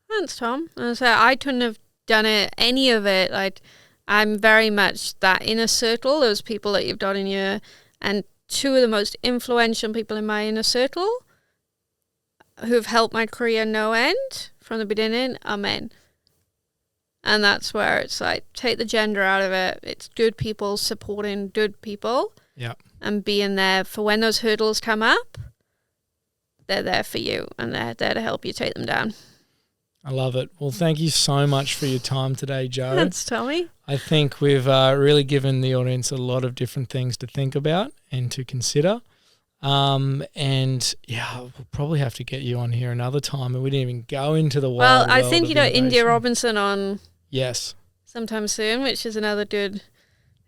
Speaker 1: Thanks, Tom. And so I couldn't have done any of it. I'm very much that inner circle, those people that you've done in your, and two of the most influential people in my inner circle who've helped my career no end from the beginning are men. And that's where it's take the gender out of it. It's good people supporting good people.
Speaker 2: Yeah.
Speaker 1: And being there for when those hurdles come up, they're there for you and they're there to help you take them down.
Speaker 2: I love it. Well, thank you so much for your time today, Joe.
Speaker 1: Thanks, Tommy.
Speaker 2: I think we've really given the audience a lot of different things to think about and to consider. And yeah, we'll probably have to get you on here another time, and we didn't even go into the wild
Speaker 1: Well, I
Speaker 2: world
Speaker 1: think,
Speaker 2: of
Speaker 1: India
Speaker 2: innovation.
Speaker 1: Robinson on
Speaker 2: Yes.
Speaker 1: sometime soon, which is another good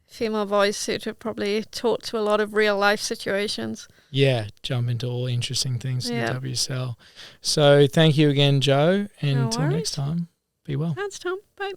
Speaker 1: female voice who to probably talk to a lot of real life situations.
Speaker 2: Yeah, jump into all interesting things in
Speaker 1: Yeah.
Speaker 2: the WSL. So thank you again, Joe, and
Speaker 1: No
Speaker 2: until next
Speaker 1: worries.
Speaker 2: time, be well.
Speaker 1: Thanks, Tom. Bye.